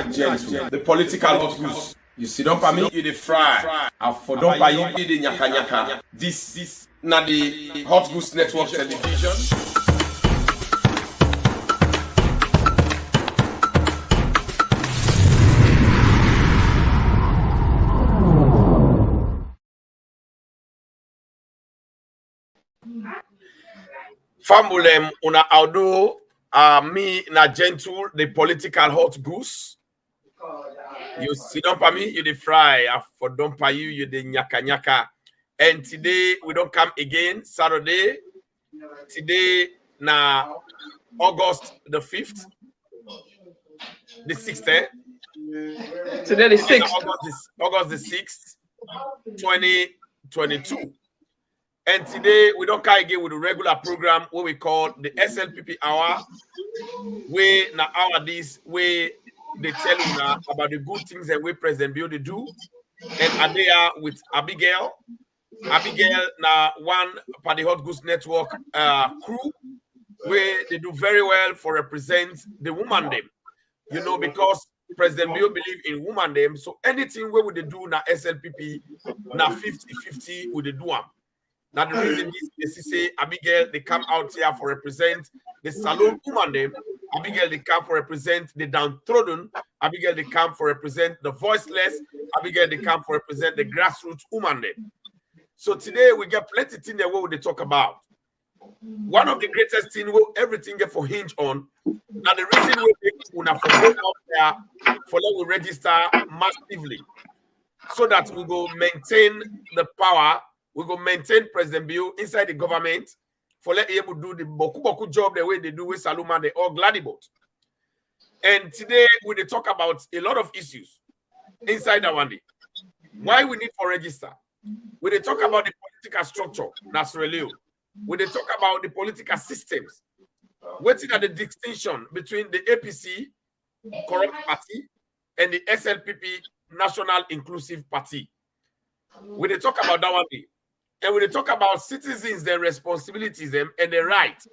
gentle. The political hot goose. You sit up at me, you the fry. I for don't buy you the nyaka nyaka. This na the Hot Goose Network television. Famulem una audo me na gentle the political hot goose. You sit up at me, you the fry. I for don't pay you the nyaka nyaka. And today we don't come again. Saturday. Today na August the 5th. The 6th, eh? Today the 6th. August the 6th, 2022. And today we don't come again with the regular program what we call the SLPP hour. We na hour this way they tell you now about the good things that we President Bill they do. And Adea with Abigail. Abigail na one for the Hot Goose Network crew where they do very well for represent the woman them. You know, because President Bill believe in woman them. So anything where would they do na SLPP na 50-50 would they do them. Now the reason is they say Abigail they come out here for represent the salon woman them. Abigail they come for represent the downtrodden. Abigail they come for represent the voiceless. Abigail they come for represent the grassroots woman them. So today we get plenty of things that what would they talk about. One of the greatest things where everything get for hinge on. Now the reason we make for go out there for let we register massively so that we go maintain the power. We go maintain President Bill inside the government for let able do the boku job the way they do with Saluma, they all glad about. And today we dey talk about a lot of issues inside that one day. Why we need for register? We dey talk about the political structure, that's really. We dey talk about the political systems. What's the distinction between the APC, corrupt party, and the SLPP, National Inclusive Party. We dey talk about that one day. And we talk about citizens, their responsibilities, them and their rights.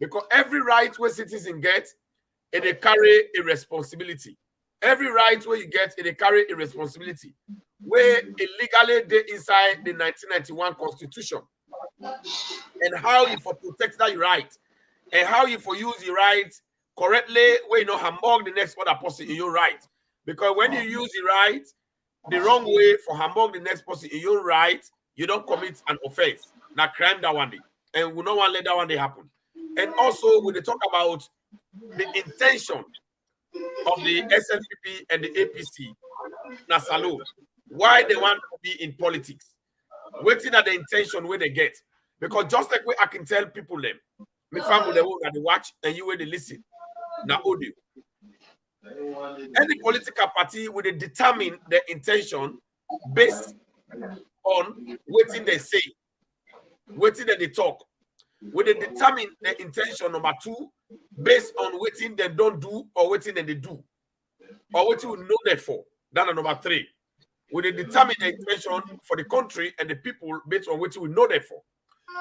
Because every right where citizens get, they carry a responsibility. Every right where you get, they carry a responsibility. Where illegally they inside the 1991 Constitution. And how you for protect that right. And how you for use your right correctly, where you know hamburg the next other person in your right. Because when you use the right the wrong way for hamburg the next person in your right, you don't commit an offense. Now crime that one day. And we don't want to let that one day happen. And also when they talk about the intention of the SLPP and the APC, Nasalo, why they want to be in politics. Waiting at the intention where they get. Because just like where I can tell people them, my family that they watch and you where they listen. Now audio. Any political party will determine their intention based on waiting they say, waiting that they talk. Will they determine their intention number two based on waiting they don't do or waiting that they do, or what you know that for. That's number three. Will they determine the intention for the country and the people based on what we know that for?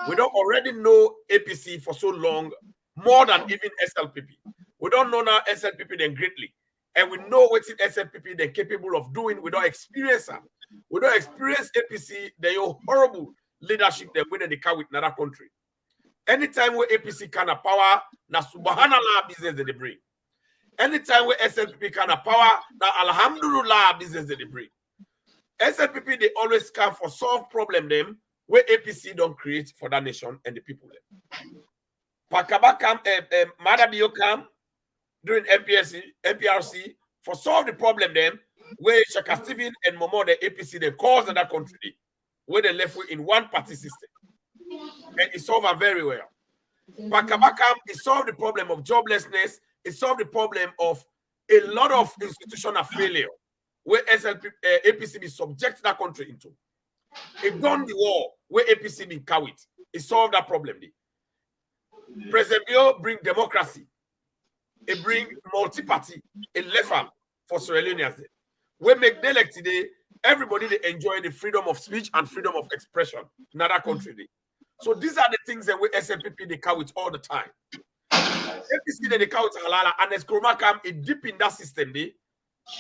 We don't already know APC for so long, more than even SLPP. We don't know now SLPP then greatly. And we know what SLPP they're capable of doing. We don't experience them. We don't experience APC, they are horrible leadership they win the car with another country. Anytime where APC kind of power, na subhanallah business they bring. Anytime where SLPP kind of power, na alhamdulillah business they bring. SLPP they always come for solve problem them where APC don't create for that nation and the people them. Pakaba come, Madabio come during MPRC for solve the problem them where Shaka Stephen and Momo the APC they cause that country where they left with in one party system. And it solved it very well. Pakabakam, it solved the problem of joblessness. It solved the problem of a lot of institutional failure where APC be subject that country into. It done the war where APC be cowed. It solved that problem. President Bill bring democracy. It bring multi-party. It left them for Sierra Leoneans. We make the elect today, everybody they enjoy the freedom of speech and freedom of expression in that country. So these are the things that we SLPP they carry all the time. APC they carry halala and as Chroma come it deep in that system.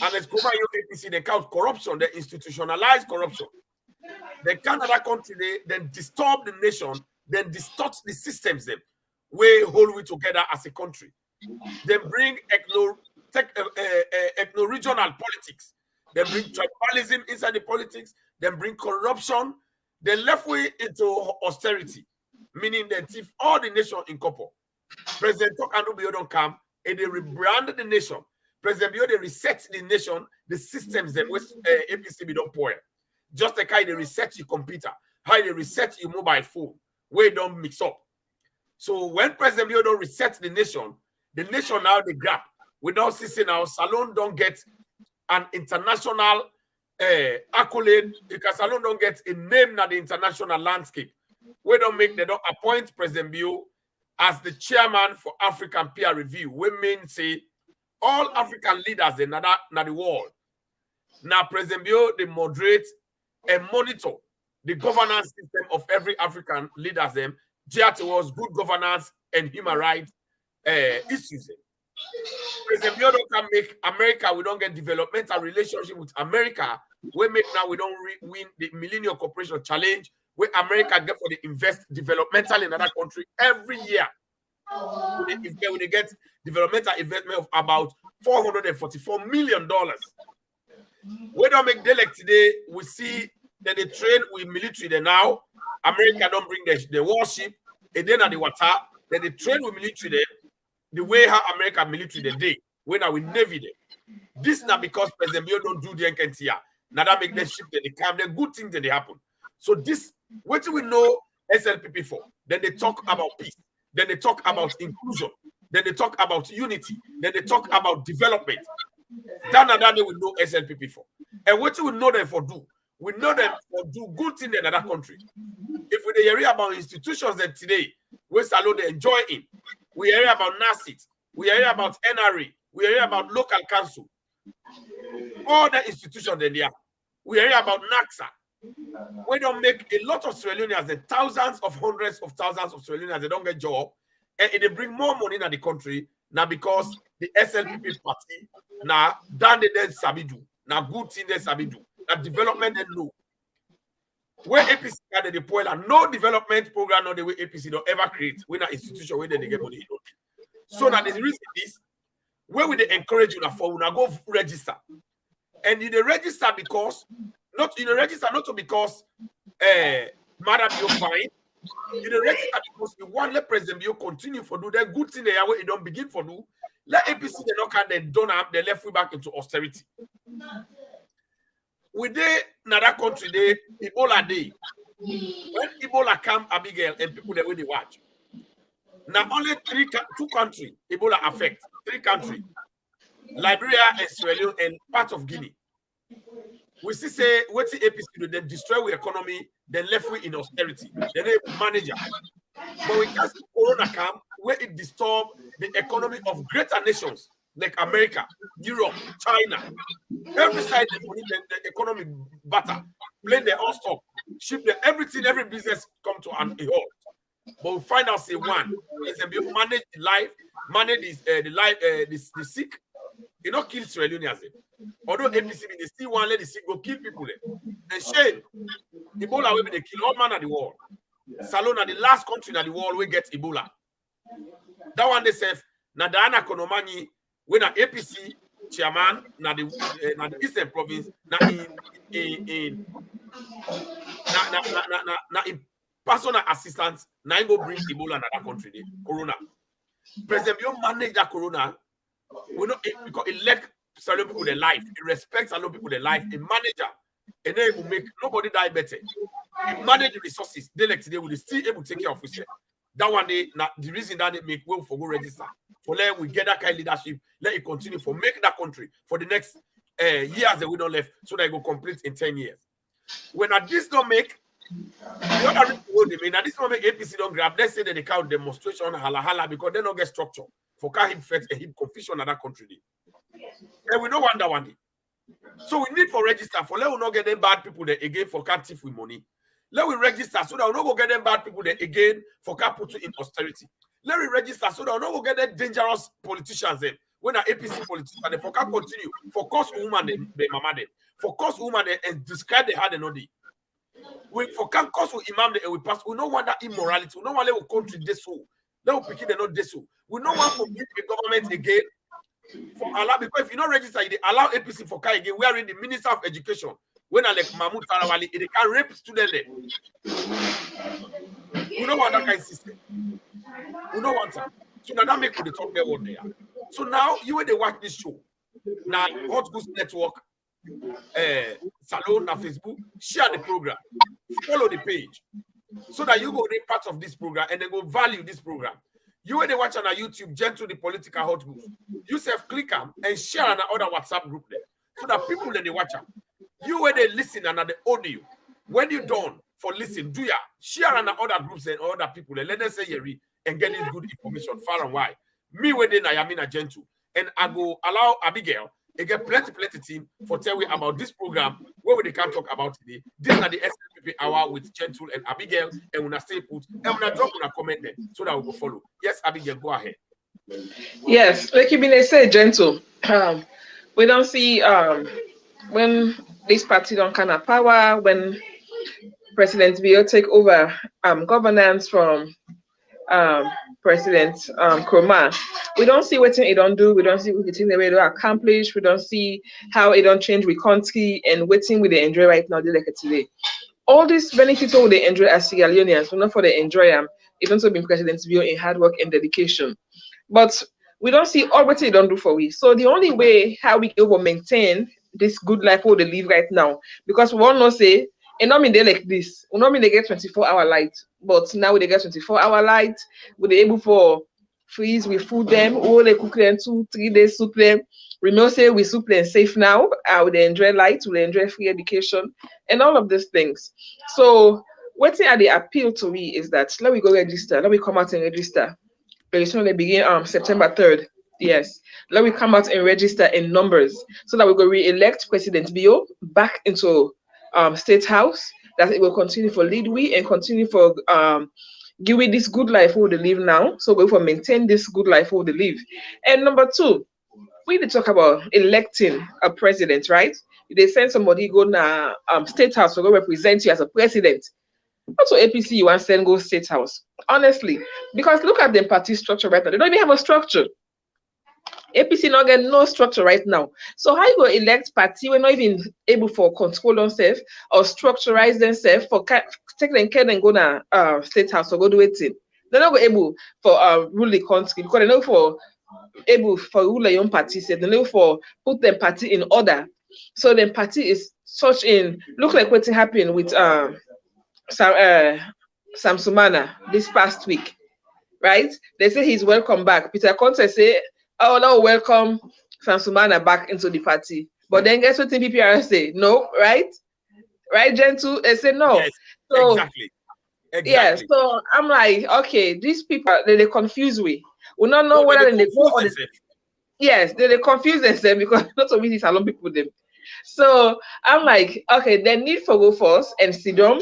And as Kuma APC, they count corruption, they institutionalize corruption. They Canada country, they then disturb the nation, then distort the systems them, we hold we together as a country. Then bring ethno-regional politics. Then bring tribalism inside the politics. Then bring corruption. Then left way into austerity, meaning that if all the nation in couple, President Tokanubio don't come and they rebrand the nation. President Bio they reset the nation, the systems that APC don't pour. Just like how they reset your computer, how they reset your mobile phone, where you don't mix up. So when President Bio don't reset the nation now they grab. We now see now Salon don't get an international accolade because Salon don't get a name na the international landscape. We don't appoint President Bio as the chairman for African peer review. We mean say all African leaders in the world. Now President Bio they moderate and monitor the governance system of every African leaders them geared towards good governance and human rights issues. President Bio don't can make America, we don't get developmental relationship with America. We make now we don't win the Millennium Corporation Challenge where America get for the invest developmental in another country every year. They get developmental investment of about $444 million. We don't make delect today. We see that they train with military there now. America don't bring the warship, and then at the water, then they train with military there. The way how America military the day, when we navy there. This not because President Bio don't do the NKTR. Now that make them ship that they come, the good things that they happen. So this, what do we know SLPP for? Then they talk about peace. Then they talk about inclusion. Then they talk about unity. Then they talk about development. That they will know SLPP for. And what do we know them for do? We know them for do good things in another country. If we hear about institutions that today, we salute they enjoy it. We hear about NACIT. We hear about NRA. We hear about local council. All the institutions that they are. We hear about NAXA. We don't make a lot of Sierra Leoneans, and thousands of hundreds of thousands of Sierra Leoneans, they don't get job. And they bring more money in the country now because the SLPP party now done the then sabidu. Now good thing they sabidu. Now development they know. Where APC got the deploy and no development program not the way APC don't ever create. We're not institution where they get money. So now the reason is where will they encourage you now for now go register. And you they register because not because Madam you fine. You dey register because you want let President Bio continue for do that good thing they are where it don't begin for do. Let APC they not can then don't have they left we back into austerity. We dey in that country they Ebola day. When Ebola come Abigail and people the way they watch. Now only two countries Ebola affect. 3 countries. Liberia and Sierra Leone and part of Guinea. We see say what the APC do, then destroy the economy, then left we in austerity. Then they manage it. But we can't see Corona come where it disturb the economy of greater nations like America, Europe, China. Every side the economy better. Plane their own stock, ship them everything, every business come to an halt. But we find out say one, manage the life, manage the sick. You not kill Sierra Leoneans. Although APC they still want let the sick go kill people there. And shame. Ebola will be the kill all man at the world. Salon are the last country in the world we get Ebola. That one they say na Diana Konomani when an APC chairman na the Eastern Province na in personal assistance na go bring Ebola in that country there. Corona. President you manage that Corona. We know because it let certain people their life, it respects a lot of people their life, a manager, and then it will make nobody die better. It manage the resources, they like today will still able to take care of yourself. That one day, the reason that they make will for go register. For let we get that kind of leadership, let it continue for make that country for the next years that we don't left, so that it will complete in 10 years. When this don't make the other people they mean, this don't make APC don't grab, let's say that they count demonstration hala because they don't get structure. For him fed a him confusion in that country. And we don't want that one day. So we need for register for let we not get them bad people there again for can't thief with money. Let we register so that we not go get them bad people there again for can't put in austerity. Let we register so that we not go get them dangerous politicians there when an APC politician, they for can continue, for cause woman, the mama them, for cause woman and describe the hard and not the. We for can cause imam we pass. We don't want that immorality. We don't want to country this so. Let we pick it not this so. We don't want to meet the government again for allow because if you not register, they allow APC for Kai again. We are in the Minister of Education. When I like Mahmoud Tarawali, they can rape students. We don't want that kind of system. We don't want that. So now that make we the talk there one day. So now you when they watch this show, now Hot Goose Network, Salon on Facebook, share the program, follow the page, so that you go read part of this program and then go value this program. You when they watch on our YouTube, Gentle the Political Hot Goose, you self click them and share on other WhatsApp group there, so that people that they watch them. You when they listen and the audio, when you done for listen, do ya share on other groups and other people and let them say you read and get this good information far and wide. Me when they Nayamina Gentle and I go allow Abigail and get plenty team for tell you about this program where they can talk about today. This are the SLPP hour with Gentle and Abigail and when I stay put and when I drop on a comment there so that we will follow. Yes, Abigail, go ahead. Yes, like you been say Gentle. We don't see when this party don't kind of power, when President Bill take over governance from President Kroma. We don't see what he don't do. We don't see what the thing they will accomplish. We don't see how it don't change with country and waiting with the enjoy right now. They like it today. All these benefits all they enjoy as Sierra Leoneans, but not for the enjoy them. Even so, being President Bill in hard work and dedication. But we don't see all what they don't do for we. So the only way how we will maintain this good life what they live right now, because we all know say. And not mean they like this. We not mean they get 24-hour light, but now they get 24-hour light. We they able for freeze, we food them, all they cook them 2-3 days soup them. We know say we soup them safe now. We enjoy light, we enjoy free education, and all of these things. So what thing the appeal to me is that let we go register, let me come out and register. Very soon they begin September 3rd. Yes, let me come out and register in numbers so that we go re-elect President Bio back into State House, that it will continue for lead we and continue for give we this good life we live now. So we will maintain this good life we live. And number two, we need to talk about electing a president, right? If they send somebody go na State House to go represent you as a president, not to APC you want to send go State House. Honestly, because look at the party structure right now. They don't even have a structure. APC not get no structure right now. So how you go elect party we're not even able for control themselves or structurize themselves for take them care and go to State House or go do it. They're not able for rule the country because they're not for able for rule their own party. They're not for put them party in order. So the party is such in look like what's happening with Sam Sumana this past week, right? They say he's welcome back. Peter Conte say, oh no, welcome Sam Sumana back into the party. But then guess what the PPR say? No, right? Right, Gentle? They say no. Yes, so exactly. Yeah, so I'm like, okay, these people they confuse we. We don't know whether they go on the, yes, they confuse themselves because not so easy salon people them. So I'm like, okay, they need for go first and sit down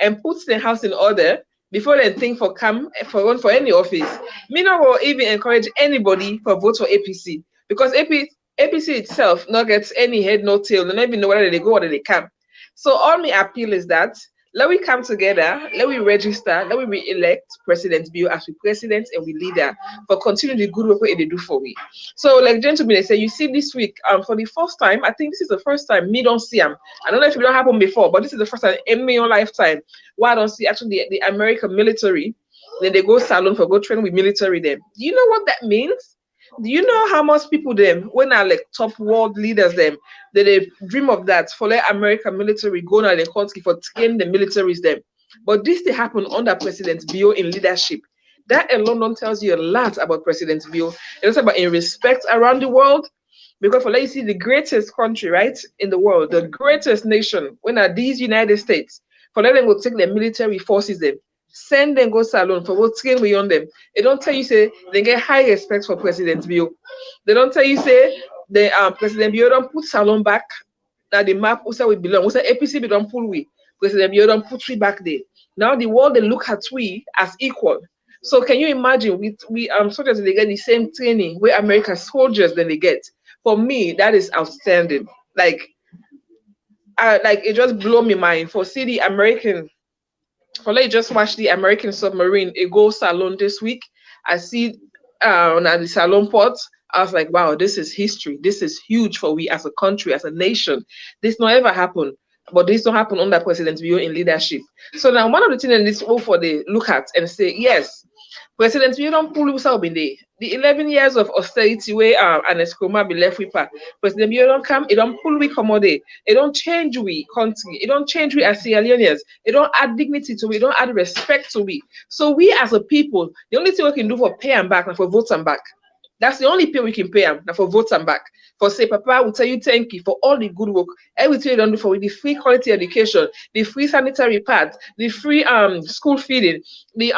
and put the house in order before they think for come for run for any office. Me not will even encourage anybody for vote for APC because APC itself not gets any head no tail. They don't even know whether they go or they come. So all my appeal is that let we come together, let we register, let we re-elect President Bill as we president and we leader for continuing the good work they do for we. So like gentlemen, they say you see this week for the first time, I think this is the first time me don't see them. I don't know if it don't happen before, but this is the first time in my own lifetime where I don't see actually the American military. Then they go salon for go train with military them. Do you know what that means? Do you know how much people them when are like top world leaders them they dream of that for like American military go to the country for train the militaries them? But this they happen under President Bill in leadership. That alone tells you a lot about President Bill. It's about in respect around the world. Because for let you see the greatest country, right, in the world, the greatest nation, when are these United States, for let them go take their military forces them. Send them go salon for what train we on them. They don't tell you say they get high respect for President Bill. They don't tell you say the President Bill don't put salon back. Now the map also we belong. We say APC we don't pull we. President Bill don't put we back there. Now the world they look at we as equal. So can you imagine we soldiers, they get the same training where American soldiers then they get? For me, that is outstanding. Like it just blew me mind for see the American. For let you just watch the American submarine a go salon this week. I see at the salon port. I was like, wow, this is history. This is huge for we as a country, as a nation. This not ever happen. But this don't happen under President Bio in leadership. So now one of the things in this all for the look at and say, yes, President Bio don't pull us out in the 11 years of austerity where and Eskroma be left with her. President Bio don't come, it don't pull we commodity, it don't change we country, it don't change we as Sierra Leoneans, it don't add dignity to we, it don't add respect to we. So we as a people, the only thing we can do for pay and back and for vote and back. That's the only pay we can pay them for vote and back. For say, Papa will tell you thank you for all the good work, everything you don't do for the free quality education, the free sanitary pads, the free school feeding, the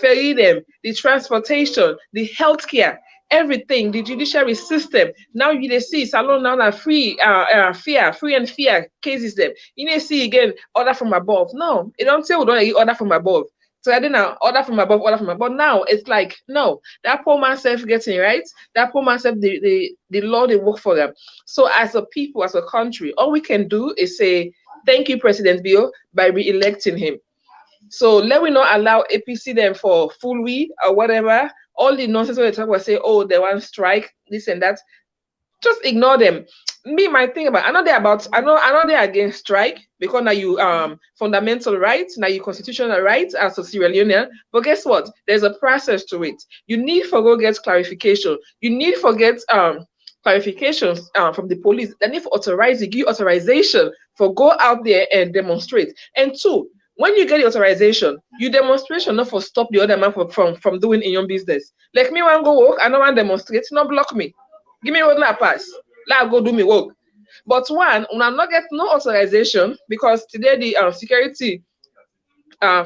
ferry them, the transportation, the healthcare, everything, the judiciary system. Now you see salon now free free and fair cases them. You may see again order from above. No, it don't say we don't order from above. So I didn't order from above, order from above. Now it's like, no, that poor man self getting right. That poor man self, the law they work for them. So as a people, as a country, all we can do is say, thank you, President Bio, by re-electing him. So let we not allow APC them for full we or whatever. All the nonsense when they talk about say, oh, they want strike, this and that. Just ignore them. Me, my thing about I know they're against strike because now you fundamental rights, now you constitutional rights as a Sierra Leonean. But guess what? There's a process to it. You need for go get clarification. You need for get clarifications from the police. They need for give you authorization for go out there and demonstrate. And two, when you get the authorization, you demonstration not for stop the other man from doing in your business. Like me, want go work, I don't want demonstrate, not block me. Give me what I pass. Let go do me work. But one, when I'm not get no authorization because today the security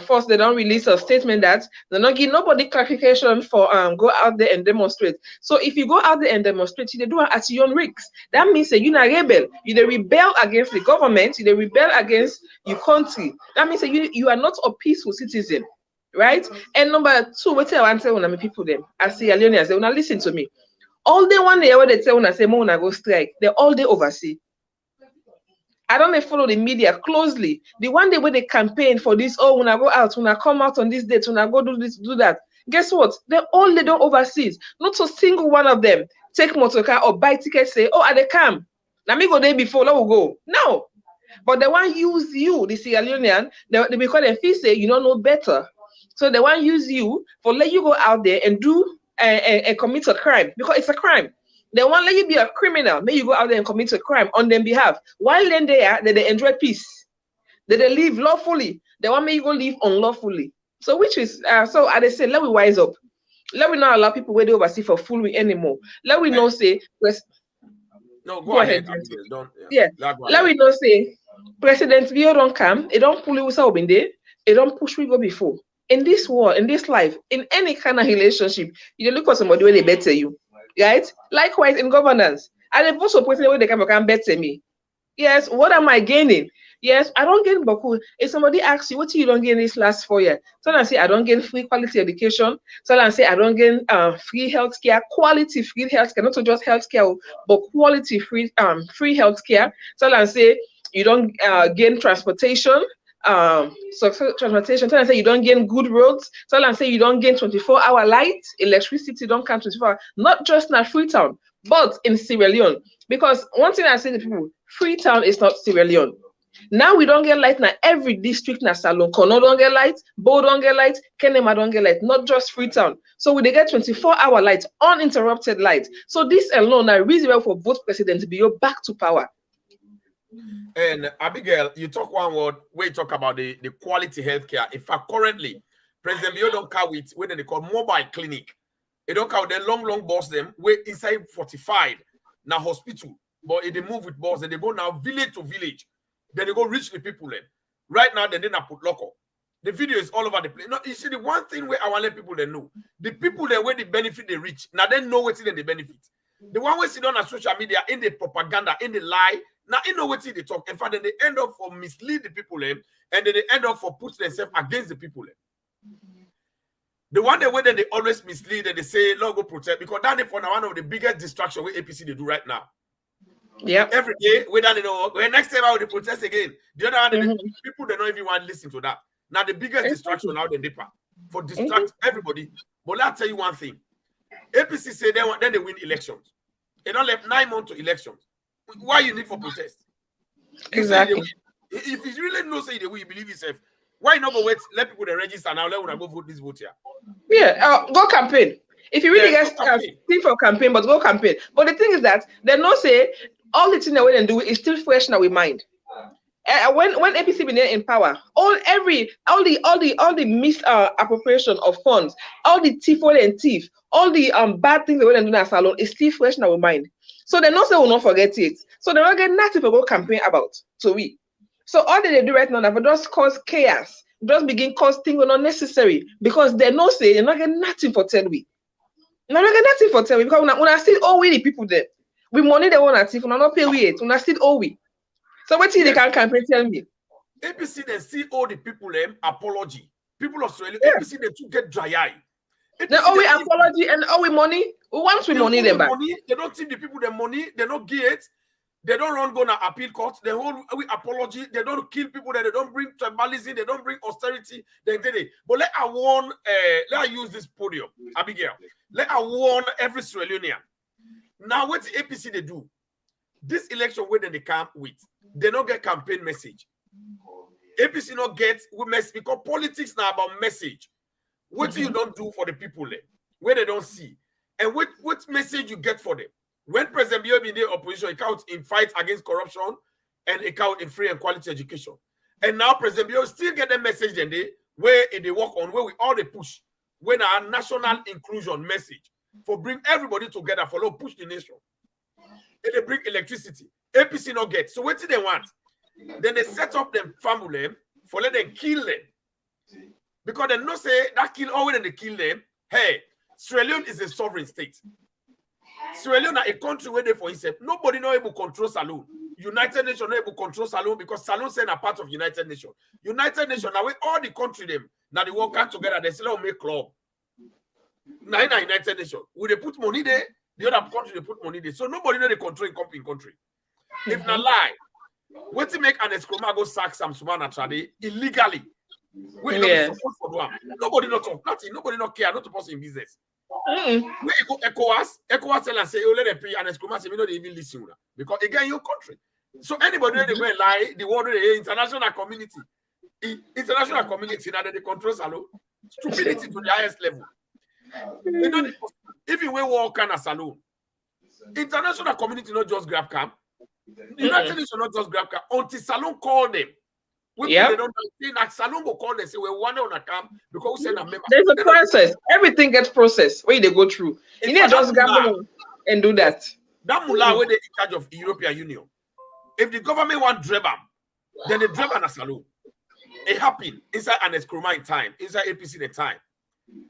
force they don't release a statement that they not give nobody clarification for go out there and demonstrate. So if you go out there and demonstrate, you do it at your own risks. That means that you're not rebel. You rebel against the government. You rebel against your country. That means that you are not a peaceful citizen, right? And number two, what I want to tell my people them as Sierra Leoneans, they will not listen to me. All day one day when they tell when I say more when I go strike, they all day oversee. I don't follow the media closely. The one day when they campaign for this, oh, when I go out, when I come out on this date, when I go do this, do that. Guess what? They don't overseas. Not a single one of them take motor car or buy tickets, say, oh, they come. Let me go there before, let me go. No. But they want use you, the Sierra Leonean, because they feel say you don't know better. So they want use you for let you go out there and do and commit a crime because it's a crime. They want let you be a criminal. May you go out there and commit a crime on their behalf. While then they enjoy peace. They live lawfully. They want me you go live unlawfully. So which is so they say let we wise up. Let we not allow people where they oversee for foolery anymore. Let we not say no go ahead. Don't let we not say President Bio don't come. It don't pull you out in there. It don't push we go before. In this world, in this life, in any kind of relationship, you look for somebody where they better you, right? Likewise in governance, and if also person where they can better me. Yes, what am I gaining? Yes, I don't gain Baku. If somebody asks you, what you don't gain this last 4 years? So I say I don't gain free quality education. So I say I don't gain free healthcare, quality free healthcare, not just healthcare, but quality free healthcare. So I say you don't gain transportation. So transportation, so I say you don't gain good roads, so I say you don't gain 24-hour light, electricity don't come 24 hours, not just in Freetown, but in Sierra Leone. Because one thing I say to people, Freetown is not Sierra Leone. Now we don't get light now. Every district na Salon Kono don't get light, Bo don't get light, Kenema don't get light, not just Freetown. So we get 24-hour light, uninterrupted light. So this alone now reason well for both presidents to be back to power. And Abigail, you talk one word where you talk about the quality healthcare. In fact, currently, President Bio don't carry with what they call mobile clinic. They don't carry the long bus them where inside 45 now hospital, but they move with bus and they go now village to village. Then they go reach the people then. Right now, they didn't put local. The video is all over the place. Now, you see, the one thing where I want to let people they know, the people that where the benefit they reach, now they know what's in the benefit. The one we see on social media, in the propaganda, in the lie, now you know what they talk. In fact, then they end up for mislead the people, and then they end up for put themselves against the people. The one way that they always mislead and they say, Lord, go protest, because that is for now one of the biggest distractions with APC they do right now. Yeah. Every day, we don't know. When next time out they protest again, the other one, people they don't even want to listen to that. Now the biggest distraction now the NIPA for distract everybody. But let's tell you one thing: APC say then they win elections. They don't left 9 months to elections. Why you need for protest? Exactly. If you really know say the way you believe yourself, why not go wait? Let people register now. Let them go vote this vote here. Yeah, go campaign. If you really get think for campaign, but go campaign. But the thing is that they not say all the thing that we can do is still fresh in our mind. When APC been in power, all the misappropriation of funds, all the thief and thief, all the bad things that we do in our salon is still fresh in our mind. So they not say we'll not forget it. So they don't get nothing to go campaign about. So all they do right now, they just cause chaos, just begin cause things not necessary because they not say they're not getting nothing for 10 weeks. Not get nothing for 10 weeks because when I still owe we the people there, we money they want to thief, when I not pay we it, when I still owe we. So what they can campaign tell me? APC they see all the people apology. People of Australia, APC they too get dry eye. They owe we apology and owe we money. Once we money them back. They don't give the people their money. They don't get it. They don't run go to appeal court. They hold we apology. They don't kill people. They don't bring tribalism. They don't bring austerity. They did it. But let I warn. Let I use this podium, Abigail. Let I warn every Australian. Now what the APC they do? This election where they come with, they don't get campaign message. APC not get we mess because politics now about message. What you don't do for the people where they don't see, and what message you get for them. When President Bio in the opposition, he count in fight against corruption and he count in free and quality education. And now President Bio still get the message in there where they work on, where we all they push, when our national inclusion message for bring everybody together for no push the nation. And they bring electricity. APC not get. So what do they want? Then they set up them family for let them kill them. Because they not say that kill all when they kill them. Hey, Sierra Leone is a sovereign state. Sierra Leone is a country where they for itself. Nobody not able to control Saloon. United Nations not able to control Saloon because Saloon is a part of United Nations. United Nations now all the country them now they work out together. They still make club. Now in United Nations, will they put money there? The other country they put money there. So nobody know they control in country. If not lie, what to make an escroma go sack some Sumana trade illegally? We not support for them. Nobody not talk nothing. Nobody not care. Not to post in business. Where you go ECOWAS tell and say, oh, let them pay and escroma say we don't even listen because again your country. So anybody they go and lie, the world international community. International community now that they control Salo. Stupidity to the highest level. You know, even when we walk kind of Saloon, international community not just grab camp. United Nations not just grab camp until Saloon call them. They don't think that Saloon will call them say we want on a camp because we send a member. There's a process. Everything gets processed where they go through. You need to just grab them and do that. That mullah where they in charge of the European Union. If the government want Drebam, then they Drebam a Saloon. It happened inside an escroma in time, inside APC the time.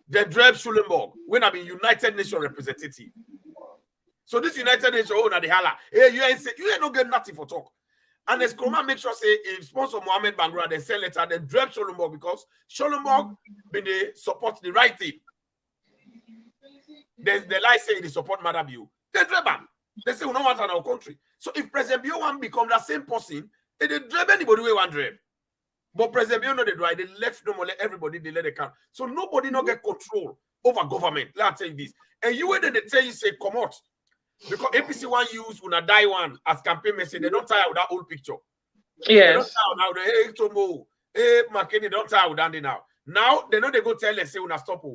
The Dreb Schulenburg, when I be United Nations representative. So this United Nations, oh, na the hala. Hey, you ain't no get nothing for talk. And the Skroma make sure say if sponsor Mohammed Bangra, they send letter, then Dreb Schulenburg because Schulenburg been they support the right thing. They lie say they support Madam Bio. They Dreb. They say we don't want in our country. So if President Bio want become that same person, they Dreb anybody we want Dreb. But President Bio know they do. They left no more. Let everybody they let it come. So nobody not get control over government. Let me tell you this. And you when they tell you say come out because APC one use when I die one as campaign message. They don't tire with that old picture. Yes. They don't tire now. Hey Tomo, hey McKinney, don't tire with that now. Now they know they go tell them say when I stop.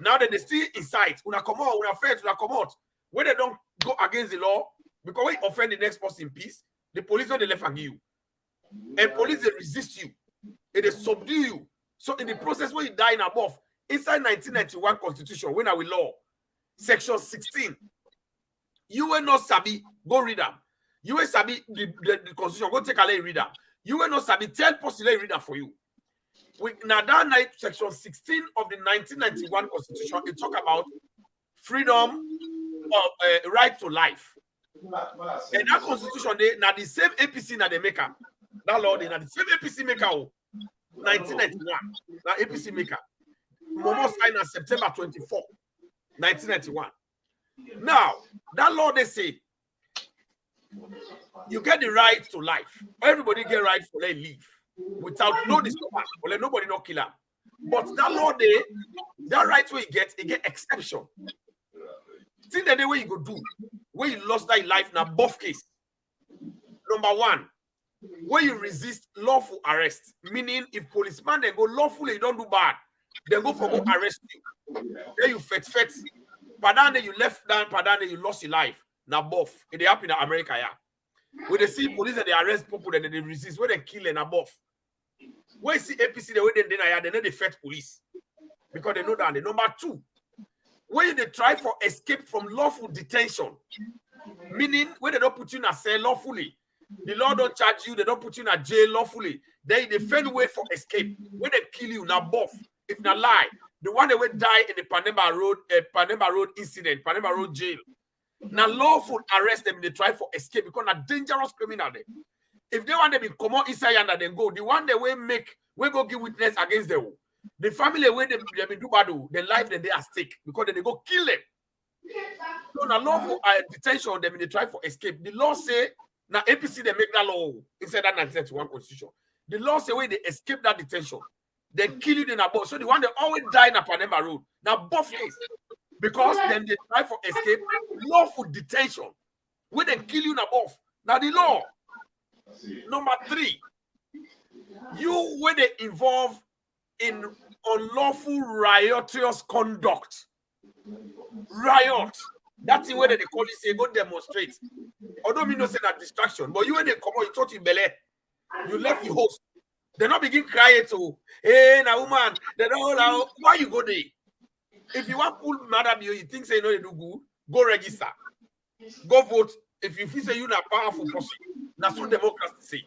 Now that they still inside, when I come out, when I first, when I come out, when they don't go against the law because when you offend the next person in peace, the police don't they left and you. And police they resist you, and they subdue you. So in the process when you die in above, inside 1991 Constitution, when I will law, section 16, you will not sabi, go read them. You will sabi the Constitution, go take a lay read them. You will not sabi, tell person lay read them for you. Now that night, section 16 of the 1991 Constitution, it talk about freedom of right to life. And that Constitution, now the same APC now they make up. That law, they now the same APC maker, 1991. Now APC maker. Momo signed on September 24, 1991. Now, that law, they say, you get the right to life. Everybody get right to let live without no disturbance, or let nobody no kill him. But that law, that right where you get exception. See the day where you go do, where you lost that life now, both case. Number one, where you resist lawful arrest, meaning if policeman they go lawfully, you don't do bad, they go for go arrest you. Then you fet. Padane you left down, padane you lost your life. Now both. It happen in America, yeah. When they see police and they arrest people, then they resist, when they kill and above. When you see APC, the way they deny, they know they fight police. Because they know that. Number two, when they try for escape from lawful detention, meaning when they don't put you in a cell lawfully, the law don't charge you, they don't put you in a jail lawfully, they find way for escape. When they kill you, now both, if not lie, the one that will die in the Panama Road incident, Panama Road jail. Now lawful arrest them, they try for escape because they're dangerous criminal. If they want them to come out inside and then go, the one they will go give witness against them. The family where they do bad, their life then they are stake because then they go kill them. So now lawful detention them, they try for escape. The law say now APC they make that law inside that 1991 constitution. The law say when they escape that detention, they kill you in a boat. So the one they always die in a Panama Road. Now both case. Because then they try for escape, lawful detention. When they kill you in a boat. Now the law. Number three, you when they involve in unlawful riotous conduct. Riot. That's the way that they call it, say go demonstrate. Although me not say that distraction, but you when they come out, you thought in Bele, you left the host. They not begin crying to, hey, now woman, they don't allow. Why you go there? If you want pull madam you think say no, they do good, go register. Go vote. If you feel say you're not powerful person, that's what democracy say.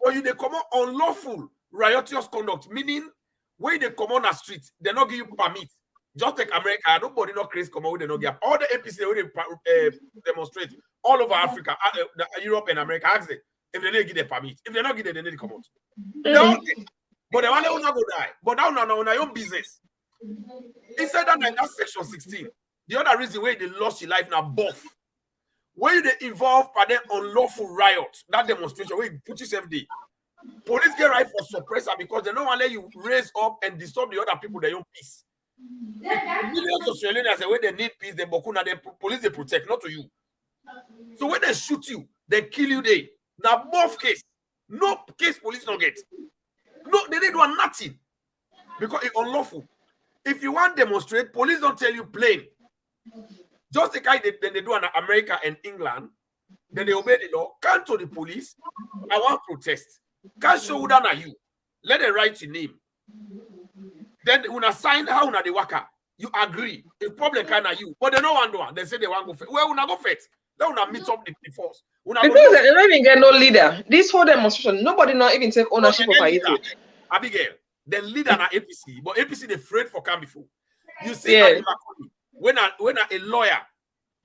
Or you they come out unlawful riotous conduct, meaning when they come on the street, they not give you permit. Just like America, nobody not crazy come out, they not give. All the APC when they demonstrate all over Africa, Europe and America, ask them if they didn't give the permit. If they not give them, they need to come out. They all get. But they want to not go die. But now on your own business. Inside that section 16, the other reason why they lost your life now both. When they involve by them unlawful riot, that demonstration where you put yourself there. Police get right for suppressor because they don't want to let you raise up and disturb the other people their own peace. Millions of Australians when they need peace, they bokuna, the police they protect, not to you. So when they shoot you, they kill you there. Now both case, no case police don't get. No, they didn't do nothing because it's unlawful. If you want to demonstrate, police don't tell you plain. Just the kind they do in America and England, then they obey the law. Come to the police, I want protest. Can't show down at you. Let them write your name. Then when I sign how they work out, you agree. The problem kind of you, but they don't want to do it. They say they want to go fit. Well, we not go fit. They will not meet up the force. The thing is that they don't even get no leader. This whole demonstration, nobody not even take ownership of it. Abigail, the leader na APC, but APC they afraid for come before. You see, yeah. When a lawyer,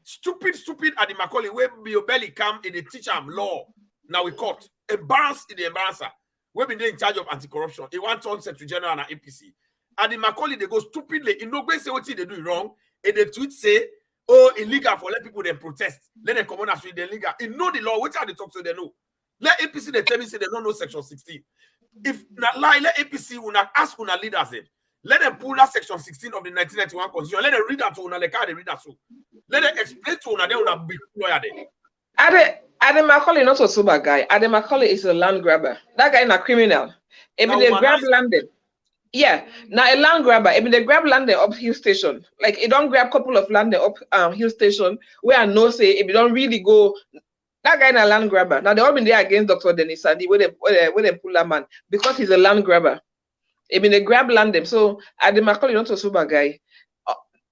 stupid at the Macaulay, where your belly come in the teacher law, now we caught embarrassed in the embarrasser. We've been in charge of anti-corruption. He wants on Secretary General and APC. And the Macaulay, they go stupidly. In no way say what they do wrong. And the tweet say, oh, illegal for let people then protest. Let them come on and say they're illegal. They know the law. Which are they talk so they know? Let APC they tell me say they don't know Section 16. If not lie, let APC will not ask una leaders them. Let them pull that Section 16 of the 1991 Constitution. Let them read that to una like how they read that so. Let them explain to una they will not be lawyer there. Adam Macaulay not a sober guy. Adam Macaulay is a land grabber. That guy is a criminal. I mean, they grab landed. Yeah, now a land grabber. I mean, they grab landed up hill station. Like, it don't grab couple of landed up hill station where I know say if you don't really go. That guy is a land grabber. Now they all been there against Dr. Dennis Sandy where they pull that man because he's a land grabber. I mean, they grab land them. So Adam Macaulay not a sober guy.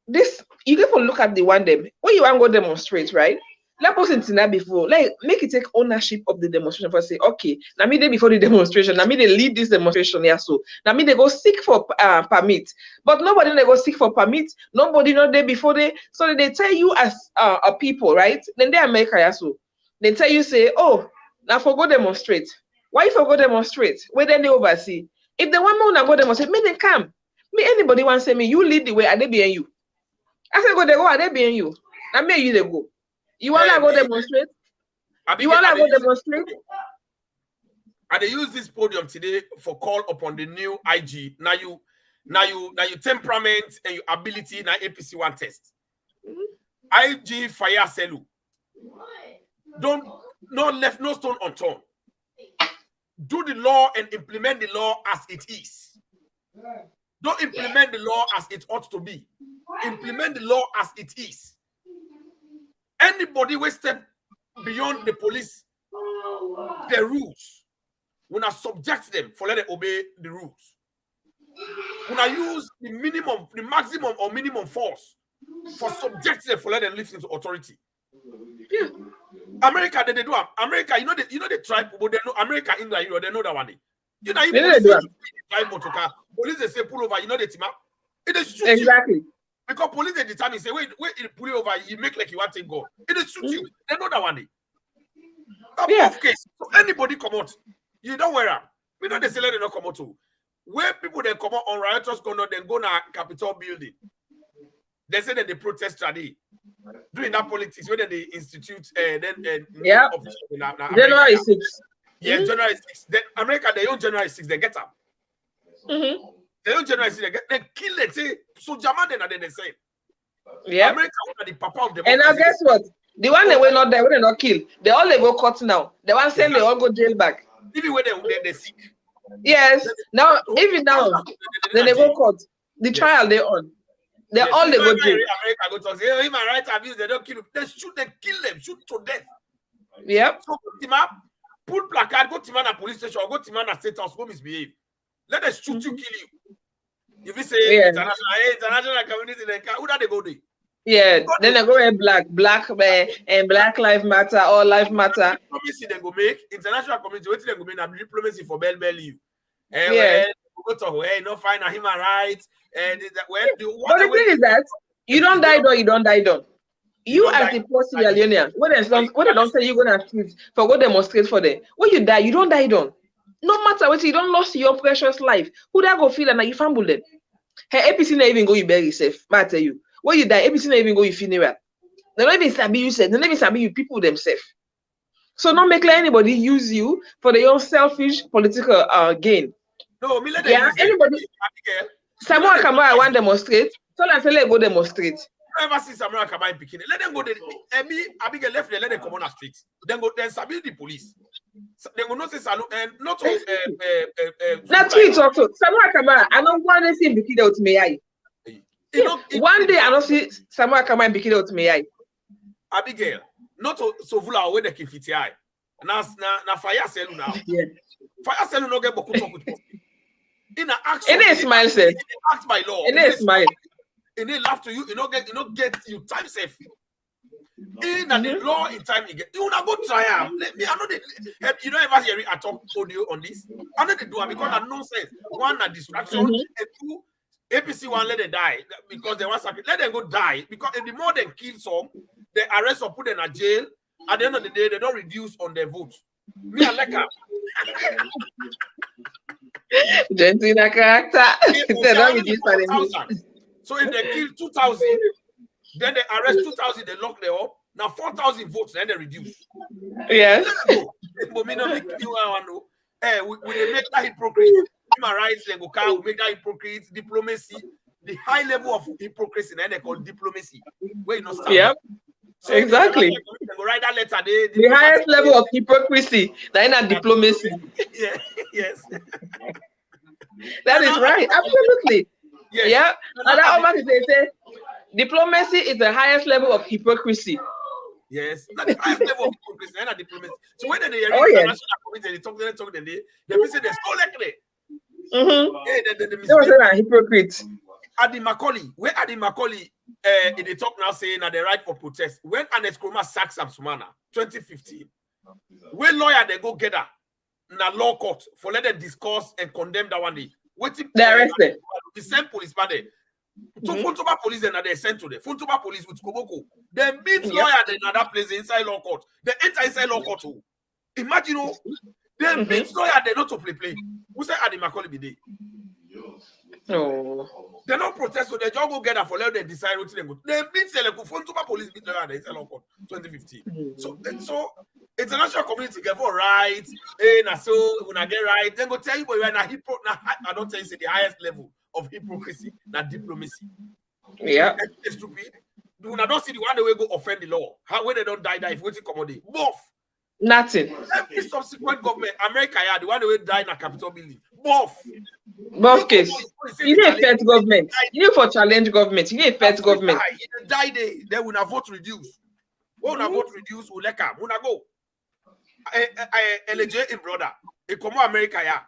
This you get to look at the one them when you want to go demonstrate, right? Let us in that before, like make it take ownership of the demonstration. For say, okay, now me day before the demonstration, now me they lead this demonstration here. So now me they go seek for permit, but nobody they go seek for permit. Nobody not there before they. So they tell you as a people, right? Then they America here. So they tell you say, oh, now for go demonstrate. Why for go demonstrate? Where then they oversee? If they want more, now go demonstrate. Make them come. Me, anybody want to say me, you lead the way, are they being you? I said, go, they go, are they being you? I mean, you, they go. You want to go demonstrate? You want to go demonstrate? And they use this podium today for call upon the new IG. Now you temperament and your ability now APC one test. IG fire selu. No stone unturned. Do the law and implement the law as it is. Don't implement the law as it ought to be. Implement the law as it is. Anybody will step beyond the police, the rules, when I subject them for let them obey the rules. When I use the maximum or minimum force for subject them for let them live into authority. Yeah. America, they do. America, you know the tribe, but they know America, England, they know that one day. You know, police drive motorcar, police they say pull over, you know the team up. It is shoot exactly. You. Because police they determine say, wait, you pull you over, you make like you want to go. It is shoot you. They know that one day. Of case. So anybody come out, you don't wear them. We know they say they don't come out too. Where people they come out on riotous conduct, then go to Capitol building. They say that they protest today. Doing that politics, whether they institute January 6th. Yes, January 6th. Then America, they own January 6th, they get up. They own January 6th, they kill it. Say, so German then they say. Yeah. America are the papa of the and now guess what? The one they will not die, they not kill. They all they go cut now. The one saying they all go jail back. Even when they sick. Yes. Now, even now, then they go court. The trial they on. They all they go jail. America go talk, say, human rights abuse, they don't kill them. They shoot them, kill them, shoot to death. Yep. So put him up, put placard, go to man at police station, or go to man at state house, go misbehave. Let them shoot you, kill you. If you say international community, then who do they go there? Yeah, then they go in black and Black Lives Matter, all life matter. Diplomacy they go make international community. What they go make? Now diplomacy for bell you. Yeah. Go to no find a human rights. And but the thing is that you don't die done, you don't die done. You as the post-Sierra Leonean, when they don't say you're gonna street for go demonstrate for them. When you die, you don't die done. No matter what, you don't lose your precious life. Who that go feel and you fumble them? Hey, APC not even go you bury yourself. I tell you, when you die, APC not even go you funeral. They don't even sabi you said. They don't even sabi you people themselves. So not make like anybody use you for their own selfish political gain. No, me let them use anybody. Samuel Kamara want demonstrate. So let's say go demonstrate. Ever see Samuel Kamara in Bikini? Let them go there. And me, Abigail left there. Let them come on the streets. Then sabi the police. They will not say salute and not to. Now tweet also. Samuel Kamara, I don't want to see in Bikini with me. One day I don't see Samuel Kamara in Bikini with me. Abigail, not to Sovula away the kifiti. Na fire selu now. Yeah. Fire selu no get boku talk with people. In an action, it is smile, sir. Act by law. It is smile. And they laugh to you. You don't get you time safe. In the law in time you get. You not go try am. Let me. I know they. You don't ever hear it. I talk audio on this. I know they do it because that nonsense. One, a distraction, and two, APC one let them die because they want something. Let them go die because the more they kill some, they arrest or put them in jail. At the end of the day, they don't reduce on their vote. Me I like her. Gentle character. So if they kill 2,000, then they arrest 2,000, they lock them up. Now 4,000 votes, then they reduce. Yes. We make that hypocrisy. Human rights, we make that hypocrisy, diplomacy, the high level of hypocrisy, then they call diplomacy. Where you not stand. Yep. So exactly. They go write that letter. The highest level of hypocrisy, then that diplomacy. Yeah. Yes. That is right. Absolutely. Yes. Yeah. And that almost they say diplomacy is the highest level of hypocrisy. Yes. Not the highest level of hypocrisy, and diplomacy. So when they international community, they talk, they say they're so likely. They were hypocrites. Adi Macaulay, where Adi Macaulay in the talk now saying that they right for protest. When Anet Kroma sacked Sam Sumana 2015, when lawyer they go get her in a law court for let them discuss and condemn that one day. They arrested. The same police man there. So Funtoba police then they sent to them. Funtoba police with Koboko. They meet lawyer in another place inside law court. They enter inside law court too. Imagine they meet lawyer they not to play. Who say Adi Macaulay be there? Oh. They don't protest, so they just go get for let them decide what they go. They beat Seleko phone to police beat them and they sell 2015. So international community get for rights, so when I get right, then go tell you, but you're not I don't tell you say the highest level of hypocrisy, not diplomacy. Yeah. It's stupid. Do not see the one that will go offend the law. How when they don't die, if waiting commodity. Both. Nothing. Every subsequent government, America, yeah, the one that will die in a Capitol building. Both. Both case. You need a fair government. You need for challenge government. You need a fair government. In the die day, then we na vote reduce. When we vote reduce, we let come. We na go. LJ in brother. He come to America, yeah.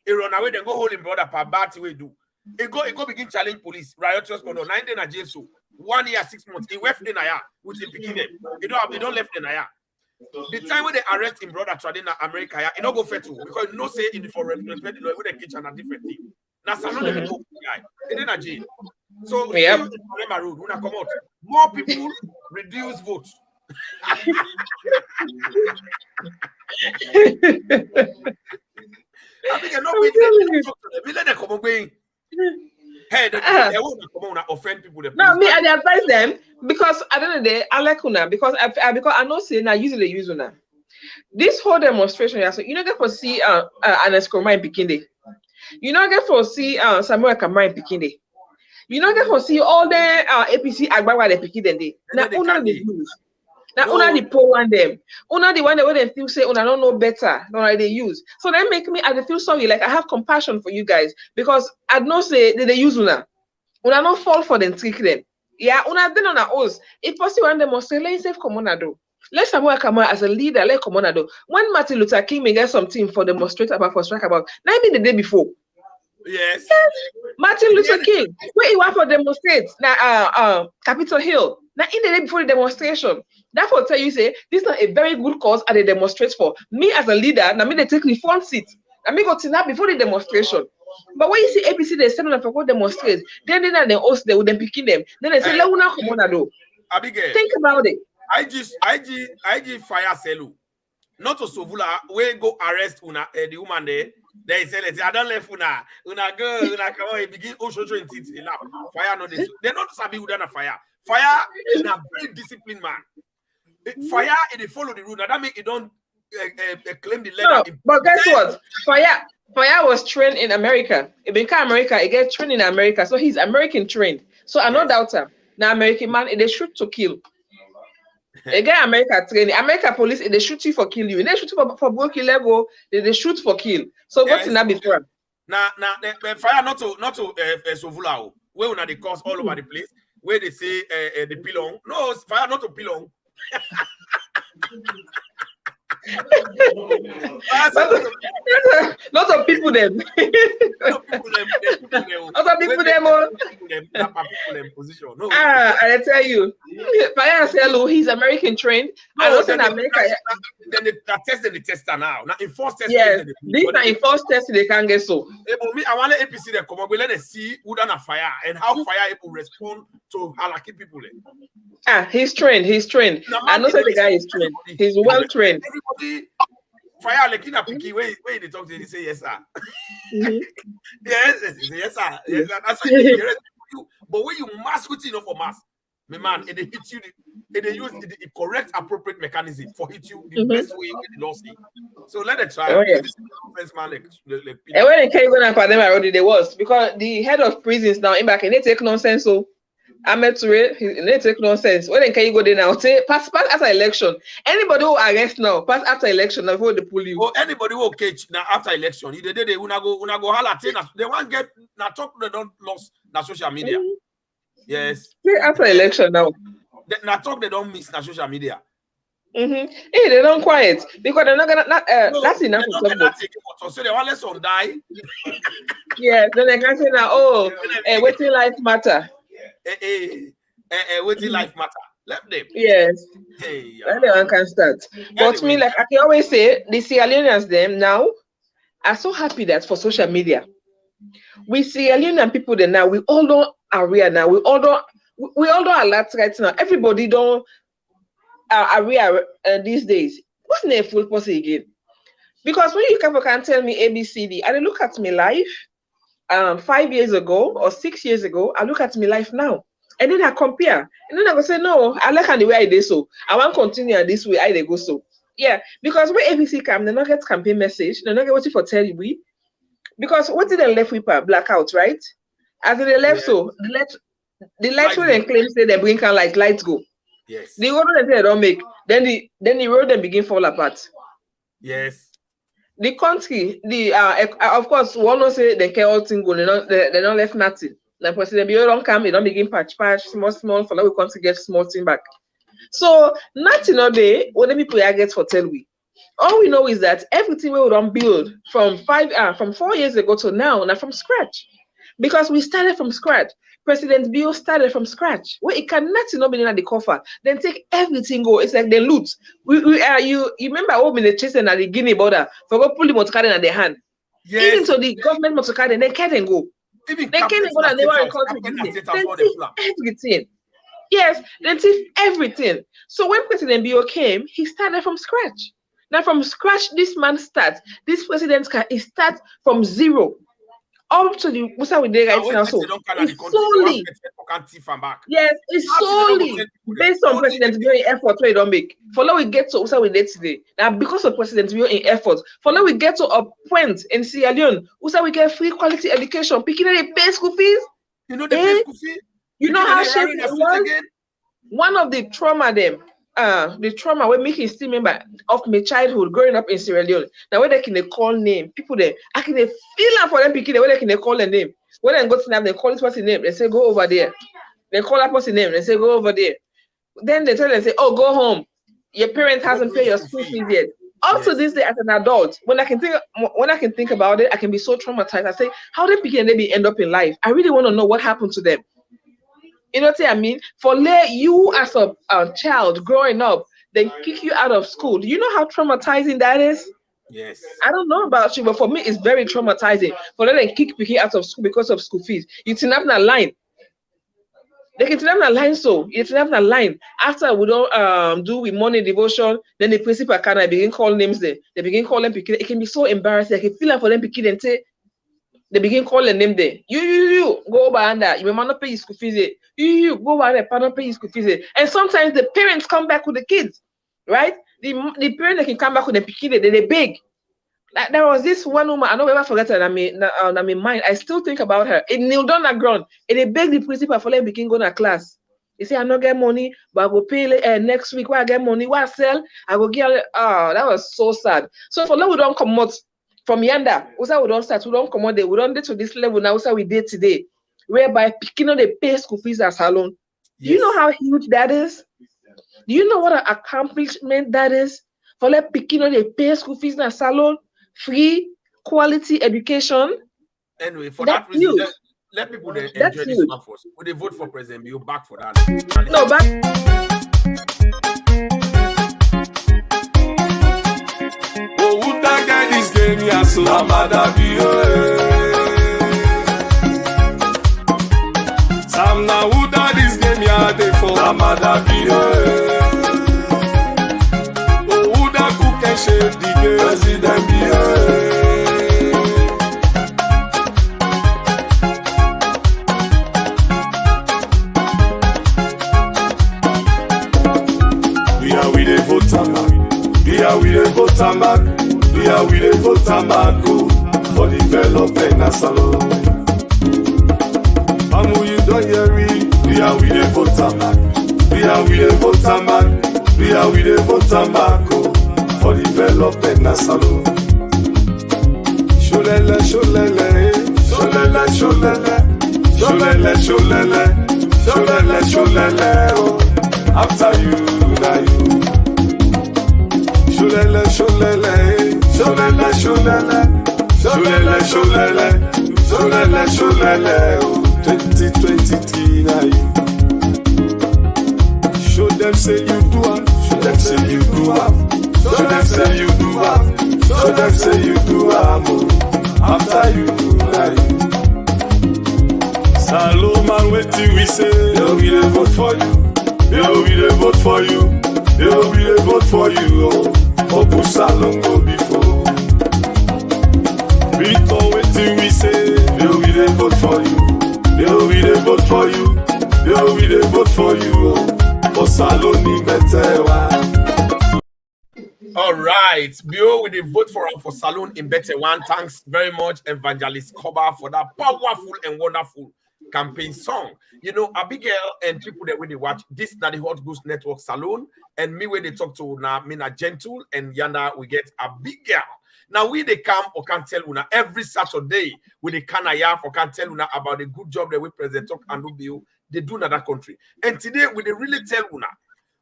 He run away, then go hold him brother per bad way do. He go begin challenge police. Riotous conduct. 9 days na jail so. 1 year, 6 months. He left in Naya, which he picking them. He don't left in Naya. The time when they arrest him brother trading in America, yeah, he not go fair too because you know say in the for respect, you know, with the kitchen a different thing. Now salon they go guy. He didn't jail. So yep. See you in road, when I come out, more people reduce votes. I think I'm not waiting to them. Let them come away. Hey, they won't come on and offend people. No, me, I advise them because at the end of the day, I like una because I know say now usually use una. This whole demonstration, so you know get for see an Escroma in Bikini. You know get for see Samuel Kamara in Bikini. You know get for see all the APC Agbawa the Bikini. Now una the use. Now una the poor one them. Una the one that when they feel say una don't know better than they use. So they make me I feel sorry. Like I have compassion for you guys because I don't say that they use una. Una not fall for them, trick them. Yeah, una then on our own. If possible, one demonstrate, let's save Comonado. Let Samuel Kamara as a leader, let Comonado. When Martin Luther King may get something for demonstrate about for strike about, maybe the day before. Yes. Martin Luther King. Where he want for demonstrate now Capitol Hill. Now in the day before the demonstration. That will tell you say this is not a very good cause and they demonstrate for. Me as a leader, now me they take the front seat. And me go to now before the demonstration. But when you see APC, they send them for demonstrate. Then they host they would then picking them. Then they say, "Let una come on do." Abigail, think about it. IG fire Selu. Not to Sovula, we go arrest una the woman there. They say, I don't left una go, una come on, begin Oshojo in tits. Fire no this. They not sabi who done a fire. Fire is a very disciplined man. Fire they follow the rule. Now that means it don't claim the letter. No, but guess what? Fire was trained in America. It became America. He get trained in America, so he's American trained. So I no doubt him. Now American man, they shoot to kill. They get America training. America police, they shoot you for kill you. They shoot you for broken level. They shoot for kill. So what's in that before? Now, the fire not to Sovula. Where una they cause all over the place. Where they say the pilong. No, fire not to pilong. Lots of people them. Position. No. I tell you, Fire Selu, he's American trained. No, I was in America. Then they test the tester now. Now enforced test. Yes, this is enforced test they can't get so. Me, I want the APC they come up. We let us see who done a fire and how fire able respond to halaki people. He's trained. I know that the guy is trained. He's well trained. Everybody fire like in a picky way they talk to you, they say yes, sir. Yes, sir. Yes, sir. That's why you. But when you mask with enough for mask, my man, it hit you, they use the correct, appropriate mechanism for hit you the best way with the law say. So let it try. Oh, yeah. Man, and when they can't go to them already, they was because the head of prisons now in back and they take nonsense. So Ahmed Toure, they take nonsense. When they can go there now, say pass after election. Anybody who arrest now, pass after election before they pull you. Or anybody who catch now after election, they una go holla. They won't get now talk they don't lost na social media. Yes. After election now. Now talk they don't miss na social media. Hey, they don't quiet because they're not gonna that's enough for somebody. So they want let some die. Yeah, then they can say now, waiting life matter. Waiting life matter. Let them. Yes. Hey, anyone can start. But anyway, me, like I can always say, the Sierra Leoneans them now are so happy that for social media. We Sierra Leonean people there now, we all don't area now. We all don't alert right now. Everybody don't area these days. What's the full person again? Because when you can tell me ABCD, and they look at me live, 5 years ago or 6 years ago, I look at my life now. And then I compare. And then I go say, no, I like the way I did so. I want to continue this way, I go so. Yeah, because when ABC come, they not get campaign message, they not get what for tell you. Because what did they left with blackout, right? As they left, so the light when they claim say they bring can like lights go. Yes. The road that they don't make, then the road then begin fall apart. Yes. The country, of course, one will say they care all thing go, they don't left nothing. The president Bio don't come, they don't begin patch, small, for now we come to get small thing back. So nothing all day, what the people get for tell we. All we know is that everything we don't build from 4 years ago to now from scratch. Because we started from scratch. President Bio started from scratch. Well, it can nothing be in the coffer. Then take everything go. It's like they loot. You remember how we chasing at the Guinea border for go pull the motor car in their hand. Yes. Even to the government motor car, they can't go. They can't go and they want to everything. Yes, they take everything. So when President Bio came, he started from scratch. Now from scratch, this man starts. This president start from zero. Up to the what's we did right now. So it's solely based on President Bio effort we don't make. For now we get to what we did today. Now because of President Bio in effort, for now we get to a point in Sierra Leone, we get free quality education. Picking the pay school fees. You know the pay school fee? You know how shameful it was? One of the trauma we make it still remember of my childhood growing up in Sierra Leone. Now when they can call name, people there, I can feel for them picking when they can call a name. When they go to them, they call this person's name, they say go over there. They call that person's name, they say go over there. Then they tell them, say, oh, go home. Your parent hasn't paid your school fees yet. Up to this day as an adult, when I can think about it, I can be so traumatized. I say, how they begin and they end up in life? I really want to know what happened to them. You know what I mean? For you as a child growing up, they kick you out of school. Do you know how traumatizing that is? Yes. I don't know about you, but for me, it's very traumatizing. For them to kick you out of school because of school fees. You turn up that line. They can turn up that line, so you turn up that line. After we don't do with morning devotion, then the principal can begin calling names there. They begin calling people. It can be so embarrassing. I can feel like for them picking and say, they begin calling them there. You go over under. You may not pay your school fees. You go over there, not pay your school fees. And sometimes the parents come back with the kids, right? The parents can come back with the picking. They beg. Like, there was this one woman. I don't ever forget her. I'm in mind. I still think about her. It kneel down the ground. And they beg the principal for them begin going to class. They say I don't get money, but I go pay next week. Where I get money, where I sell, I go get. That was so sad. So for now we don't come out. From yonder, we don't start, we don't come on there, we don't get to this level now, we did today, whereby picking on the pay school fees as salon. Yes. Do you know how huge that is? Do you know what an accomplishment that is? For like picking on the pay school fees as salon, free quality education. Anyway, for that reason, let people enjoy this one first. Would they vote for President Bio back for that? No, back. So Amada Bio Sam na Uda this game ya dey for Amada Bio Oh Uda cook and shape the game President Bio We dey vote back. We dey vote back. Yeah, we dey vote Tamako for development as alone. Amu you don't hear me. Yeah, we dey vote Tamako. Yeah, we dey vote Tamako. Yeah, we dey vote Tamako for development as alone. Sholele, sholele, sholele, sholele, sholele, sholele, sholele, sholele. Oh, after you, now you. Sholele, sholele. Sholele, sholele, sholele, sholele, sholele, sholele, oh, 2023 now. Show them say you do it, show them say you do it, show them say you do it, show them say you do it, after you now. Salomon, waiting we say, yo, we dey vote for you, yo, we dey vote for you, yo, we dey vote for you, oh. Obu Salon go before. We don't wait till we say, yo, we dey vote for you. Yo, we dey vote for you. Yo, we dey vote for you. For Salon in Betewa. All right, Bio, we dey vote for Salon in Betewa. Thanks very much, Evangelist Koba, for that powerful and wonderful campaign song. You know, Abigail and people that when they watch this, now the Hot Goose Network Salon, and me when they talk to now, me na gentle, and Yanda we get Abigail. Now we they come or can tell una every Saturday with the Kanaya or can tell una about the good job that we President Talk and Bio they do in that country. And today we they really tell una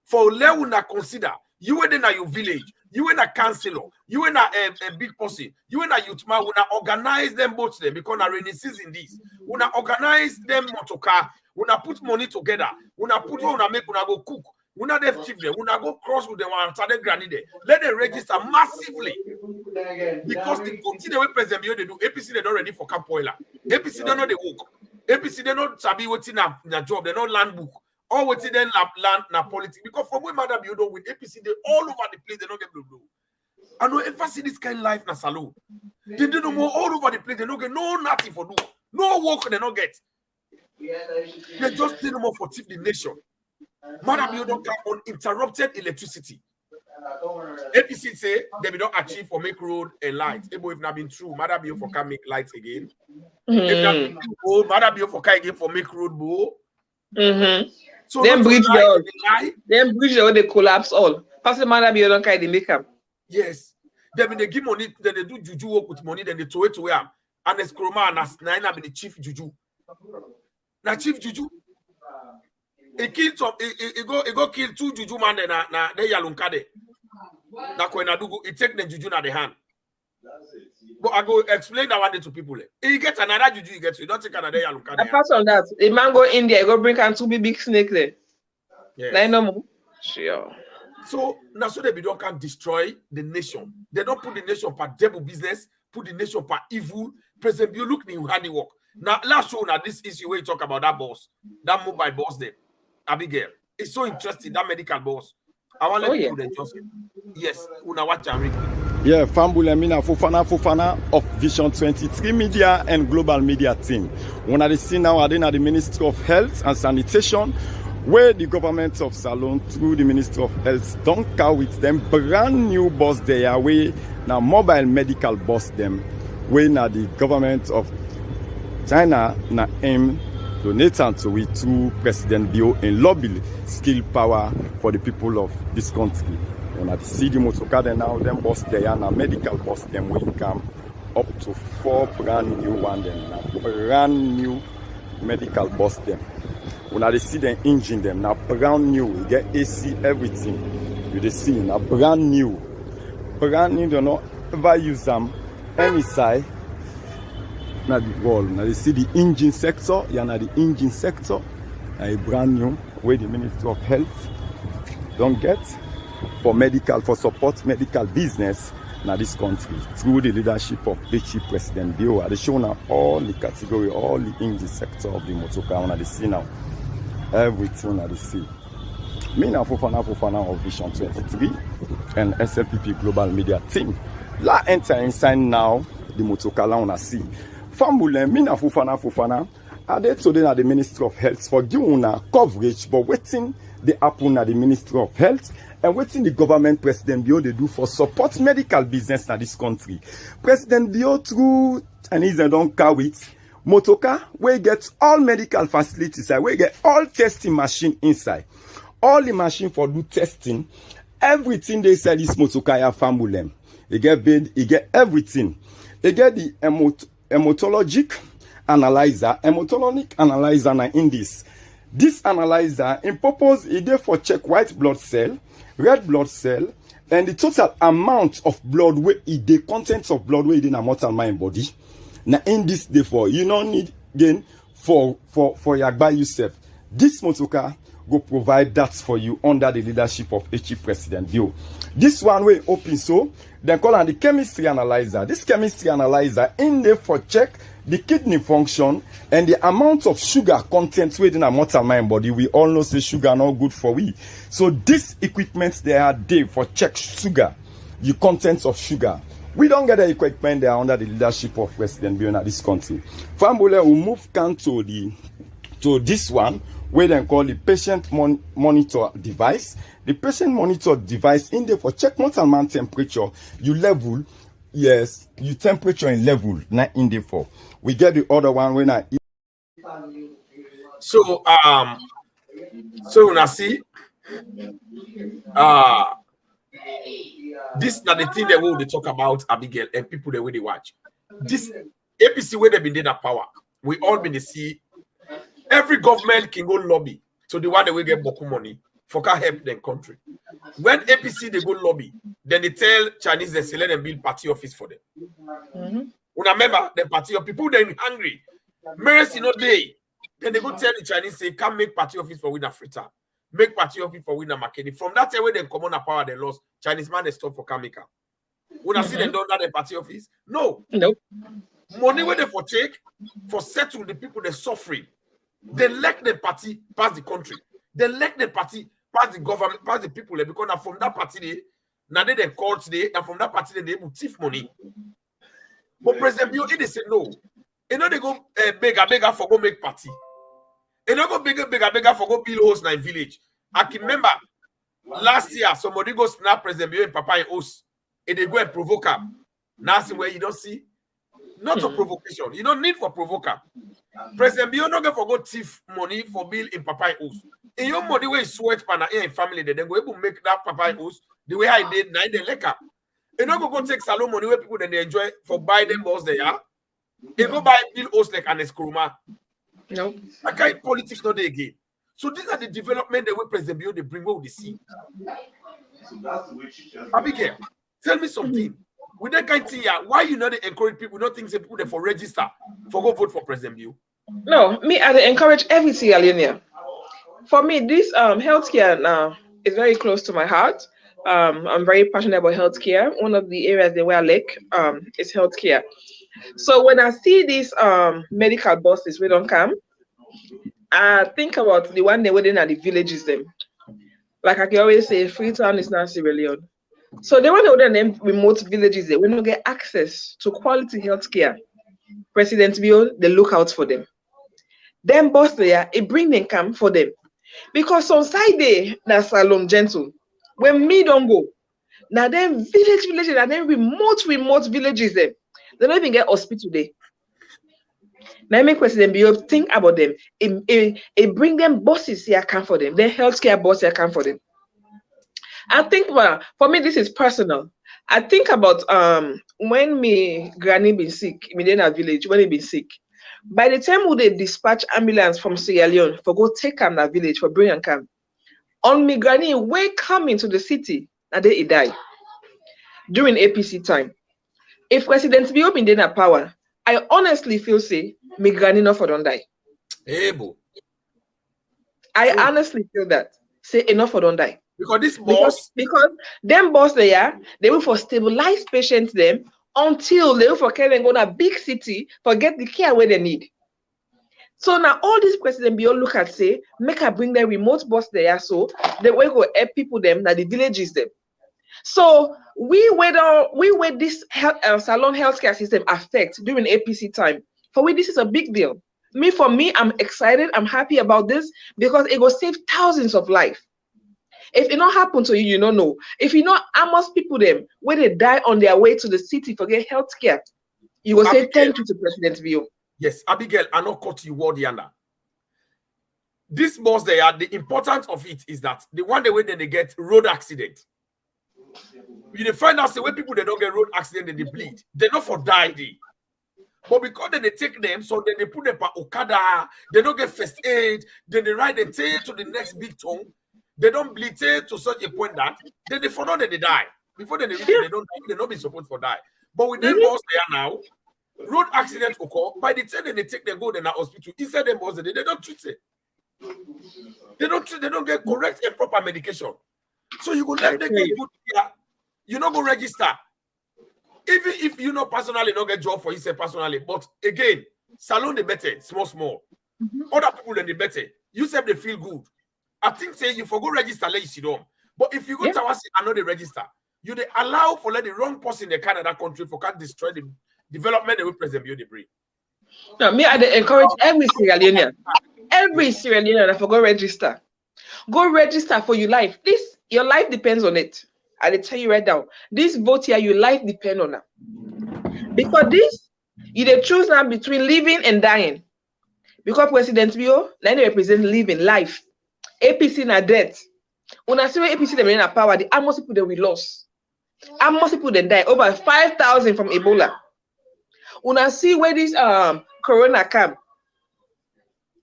for let una consider you in your village, you in a councilor, you in a big person, you in a youth man, una organize them both them because na rainy season this. Una organize them motocar, una put money together, una put una make una go cook. Una have chief there, una go cross with them and start granny there. Let them register massively. Because the good thing the way President Bio they do, APC they not ready for camp oiler. APC they know they work. APC they not sabi what's in a job, they not land book. Or what's in land na politics. Because from when Madam Bio do with APC, they all over the place, they don't get blue. I know if I see this kind of life na salon. They do no more all over the place, they don't get no nothing for do. No work they don't get. They just do no more for tip the nation. Madam Bio don't have uninterrupted electricity. APC say they don't achieve for make road and light. If not been true, Madam Bio for can make lights again. If not been true, Madam Bio for can again for make road more. So then bridge they collapse all. Pastor Madam Bio don't carry the makeup. Yes. Then they give money, then they do juju work with money, then they throw it to him. And it's Kroma and Nina be the chief juju. Now chief juju. He killed some. He go kill 2 juju man. Na they yalunkade. That when I do go, he take the juju na the hand. But I go explain that one day to people. He get another juju. He gets. You don't take another yalunkade. Apart from that, a man go India. He go bring and 2 big snake there. Yes. Like no more. Sure. So now so they don't can destroy the nation. They don't put the nation for devil business. Put the nation for evil. President, you look new handiwork. Now last show now this issue where you talk about that boss, that mobile boss there. Abigail, it's so interesting that medical boss. I want to let people just yes, una watch and read. Yeah, Fambulemina Fofana of Vision 23 Media and Global Media Team. When I see now, at the Ministry of Health and Sanitation, where the government of Salon through the Ministry of Health don't carry with them brand new bus there, where now mobile medical bus them, where now the government of China na aim donate to it through President Bio and lobby skill power for the people of this country. When I see the motorcar now, them bus there and a medical bus them will come up to 4 brand new one them, brand new medical bus them. When I see the engine them now brand new, you get AC everything. You see now brand new, do not ever use them any side. Now the wall. Now you see the engine sector. You know the engine sector. A brand new where the Ministry of Health don't get for medical, for support medical business in this country through the leadership of HE President Bio. They show now all the category, all the engine sector of the motorcar. Now they see now everything. Now they see. Me now Fofana of Vision 23 and SLPP Global Media Team. La enter inside now the motorcar. Now see. Fambulen, mina Fofana, are they today at the Ministry of Health for giving coverage, but waiting the happen at the Ministry of Health and waiting the government President Bio they do for support medical business in this country. President Bio through Chinese don't carry it. Motoka, we get all medical facilities inside, we get all testing machine inside. All the machine for do testing, everything they sell this motoka ya Fambulen. They get bed, they get everything. They get the hematologic analyzer na in this. This analyzer in purpose is there for check white blood cell, red blood cell, and the total amount of blood where the contents of blood where in a mortal mind body. Now in this therefore you don't need again for your by yourself. This motorcar go provide that for you under the leadership of HE President Bio. This one way open so they call on the chemistry analyzer. This chemistry analyzer in there for check the kidney function and the amount of sugar content within a mortal mind body. We all know say sugar not good for we. So this equipment they are there for check sugar, the contents of sugar. We don't get the equipment there under the leadership of President Bio in this country. Fambule will move can to this one, where they call the patient monitor device. The patient monitor device in there for check month and man temperature, you level, yes, you temperature and level, not in there for. We get the other one when I. So when I see, this is not the thing that we will talk about, Abigail, and people the way they watch. This APC where they've been in that power, we all been to see. Every government can go lobby to the one that will get Boku money for can help their country. When APC they go lobby, then they tell Chinese they select and build party office for them. Remember the party of people then hungry. Mercy no day. Then they go tell the Chinese say come make party office for Winner Fritter. Make party office for Winner McKinney. From that time when they come on a power they lost, Chinese man they stop for Kamika. When I see them done that the party office, no. Nope. Money where they for take for settle the people they suffering. They let the party pass the country. They let the party pass the government, pass the people because now from that party they now they call today and from that party they able thief money. But President Bio they say no. You know they go bigger for go make party. You know go bigger for go build house in village. I can remember last year somebody go snap President Bio and Papa in house and they go and provoke him. Now see where you don't see. Not a provocation. You don't need for provoker. President Bio not going for go thief money for bill in Papa house. In your money where sweat pan in family, then go able to make that Papa house the way I did now they like up. You not go take salon money where people then they enjoy for buy them balls they are. You go buy bill house like an eskruma. No. I can't politics not there again. So these are the development that we President Bio they bring over the sea. Abigail, tell me something. With that kind of thing, why you not encourage people, not think say people they for register for go vote for President Bio? No, me I encourage every Sierra Leonean. For me, this healthcare now is very close to my heart. I'm very passionate about healthcare. One of the areas that where I like is healthcare. So when I see these medical buses we don't come, I think about the one they were in at the villages them. Like I can always say, Freetown is not Sierra Leone. So they want to name remote villages there. We don't get access to quality healthcare. President Bio, they look out for them. Them boss there, it bring them come for them. Because on side day, that's salon gentle. When me don't go, now them villages, and then remote villages them. They don't even get hospital there. Now make President Bio think about them. It bring them bosses here come for them. Then healthcare bosses here come for them. I think, well, for me, this is personal. I think about when me granny been sick, in a village, when he been sick. By the time they dispatch ambulance from Sierra Leone for go take him that village for bring and come, on me granny way coming to the city, and then he die during APC time. If President Bio been in power, I honestly feel say me granny not for don't die. Able. I honestly feel that say enough for don't die. Because this boss, because them boss they will for stabilize patients them until they will for carry them go to a big city for get the care where they need. So now all these President Bio look at say make her bring the remote boss there so they will go help people them that the villages them. So we where this salon healthcare system affect during APC time. For we this is a big deal. For me, I'm excited. I'm happy about this because it will save thousands of lives. If it not happen to you, you don't know. If you know how much people them when they die on their way to the city for get health care, you will say thank you to President Bio. Yes, Abigail, I not cut you word yonder. This boss there, the importance of it is that the one the way then they get road accident. You find out the way people they don't get road accident and they bleed. They not for die they. But because then they take them, so then they put them by Okada, they don't get first aid, then they ride them to the next big town. They don't bleed to such a point that then they follow that they die. Before they reach they don't be supposed for die. But with them boss there now, road accident occur. By the time they take them go to the hospital, inside them boss they don't treat it. They don't get correct and proper medication. So you go let them get good care. You not go register. Even if you know personally not get job for yourself personally, but again, salon they better, small. Other people then they better. You said they feel good. I think say you for go register, let you sit down. But if you go to us, I know they register. You they allow for let the wrong person in the Canada country for can destroy the development that we present you the bring. Now, me, I dey encourage every Sierra Leonean. Every Sierra Leonean, I forgot register. Go register for your life. This, your life depends on it. I dey tell you right now. This vote here, your life depends on it. Because this, you dey choose now between living and dying. Because President Bio, they represent living life. APC na death. When I see where APC them in power, the almost people that we lost. Almost people that die. Over 5,000 from Ebola. When I see where this corona come,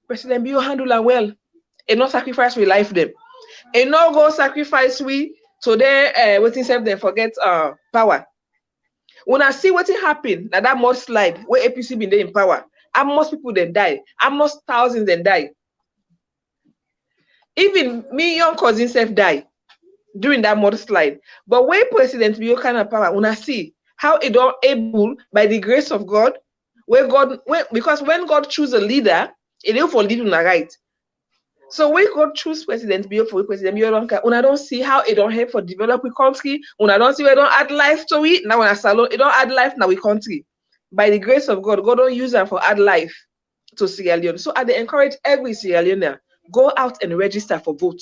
President Bio handle it well. And not sacrifice we life them. And not go sacrifice we so they waiting self them forget power. When I see what happen, that mudslide where APC been there in power, almost people then die. Almost thousands then die. Even me young cousin self die during that mudslide. But when President Bio kind of power, when I see how it don't able by the grace of God, because when God choose a leader, it is for leading the right. So when God choose President Bio for President Bio when I don't see how it don't help for develop the country, when I don't see where it don't add life to it, now when I salon, it don't add life now we country. By the grace of God, God don't use them for add life to Sierra Leone. So I encourage every Sierra Leonean, go out and register for vote.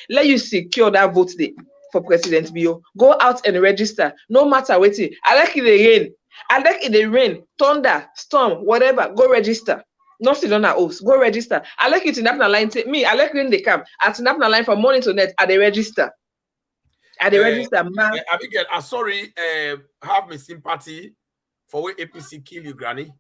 Let you secure that vote day for President Bio. Go out and register. No matter what. I like it rain. I like it rain, thunder, storm, whatever. Go register. Not sit on our oaths. Go register. I like it in that line. Me, I like when they come. At that line from morning to night. At the register. At the register, man. Abigail, I'm sorry. Have my sympathy for where APC kill you, Granny.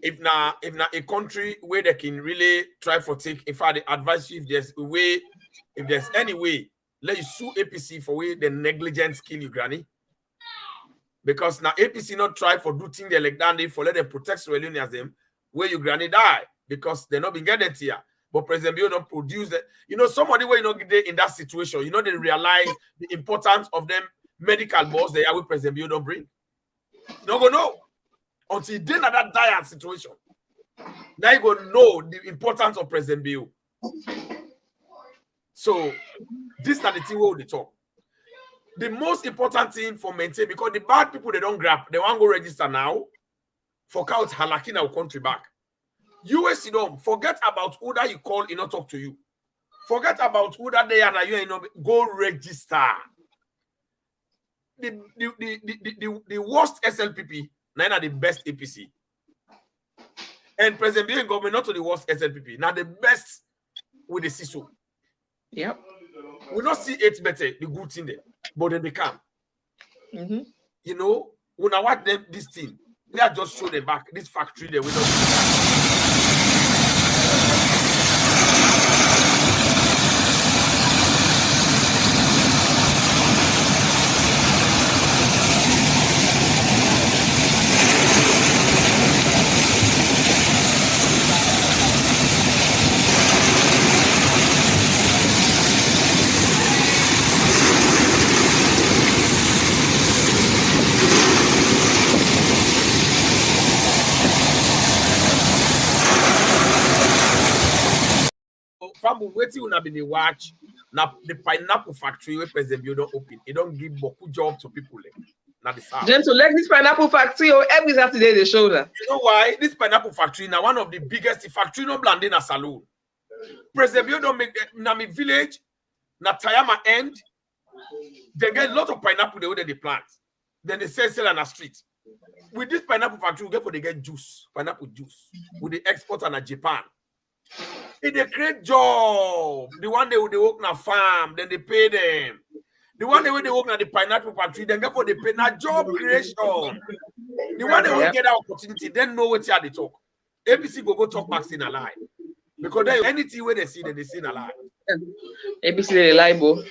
If na a country where they can really try for take, if I advise you, if there's any way, let you sue APC for where the negligence kill you, Granny. Because now APC not try for do things they like that, they for let them protect Sierra Leoneans them where you Granny die because they not been getting it here. But President Bio don't produce that. You know, somebody where you know in that situation, you know they realize the importance of them medical boss they are with President Bio don't bring. You don't go know. Until then at that dire situation. Now you go know the importance of President Bio. So this is the thing where they talk. The most important thing for maintain, because the bad people they don't grab, they want to go register now for count halaking our country back. US, you know, forget about who that you call, you know, talk to you. Forget about who that they are, you know, go register. The worst SLPP, nine are the best APC. And President Bio government not to the worst SLPP, now the best with the CISO. Yep. We not see it better, the good thing there, but then they come. You know, when I watch them, this thing, they are just show them back, this factory there, we don't. From waiting when I been the watch now the pineapple factory where President Bio don't open. It don't give beaucoup job to people. Now the south. Gentle, like this pineapple factory every Saturday they show that. You know why? This pineapple factory now one of the biggest factory no blending a saloon. President Bio don't make na my village, na Tayama end. They get a lot of pineapple the way they plant. Then they sell on the street. With this pineapple factory, they get juice, pineapple juice. With the export on Japan. It's a great job. The one they work on a farm, then they pay them. The one they work on the pineapple factory, then therefore they pay na job creation. The one they will get that opportunity, then know what they talk. ABC go talk back in a lie. Because they anything where they see in a lie. ABC they liable.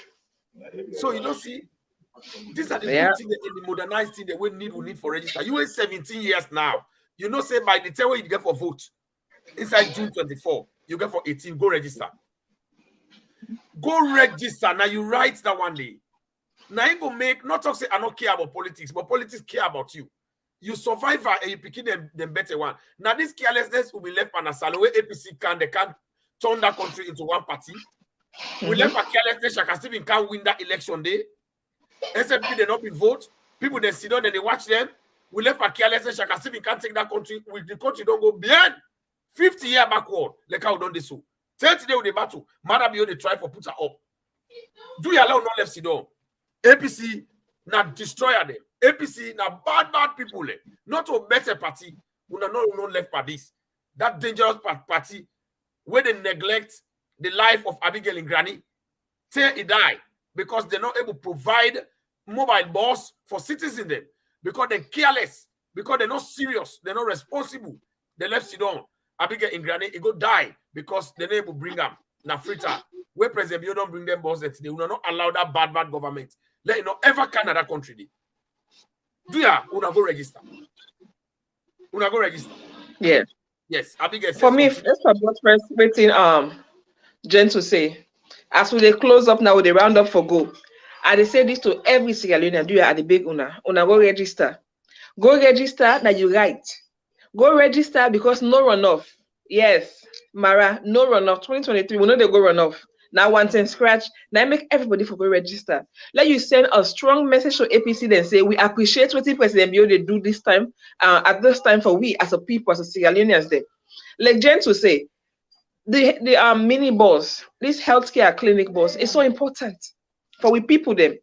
So you don't see, these are the good things in the modernized thing that we need for register. You wait 17 years now. You know, say by the time you get for vote, inside June 24, you get for 18, go register. Go register. Now you write that one day. Now you go make, not talk say I don't care about politics, but politics care about you. You survive and you pick them better one. Now this carelessness will be left on a salon where APC they can't turn that country into one party. We left a carelessness, Shaka Stephen can't win that election day. SLPP they not be vote. People they sit down and they watch them. We left for carelessness. Shaka see we can't take that country. The country don't go beyond 50 years backward. Like how done this so. 30 days with the battle. Mother be on the try for put her up. Do you allow no left sit down? APC not destroyer them. APC now bad people. Not a better party. We no left for this. That dangerous party where they neglect the life of Abigail and Granny till he die because they're not able to provide mobile bus for citizens them because they're careless, because they're not serious, they're not responsible. They left Sidon, Abigail and Granny, he go die because they're not able to bring them. Now, Frita, where President Bio don't bring them bus that they will not allow that bad government. Let you know ever can that country. Do ya? Una go register. Una go register. Yeah. Yes, Abigail. For me, that's about first waiting. Jen to say, as we they close up now, they round up for go. And they say this to every Sierra Leonean. Do you at the big una go register? Go register. Now you right. Go register because no runoff. Yes, Mara, no runoff. 2023, we know they go runoff. Now one thing scratch. Now make everybody for go register. Let you send a strong message to APC. Then say we appreciate what the President Bio they do this time. At this time for we as a people, as a Sierra Leoneans, there. Like Jen to say, the mini bus, this healthcare clinic bus is so important for we people them.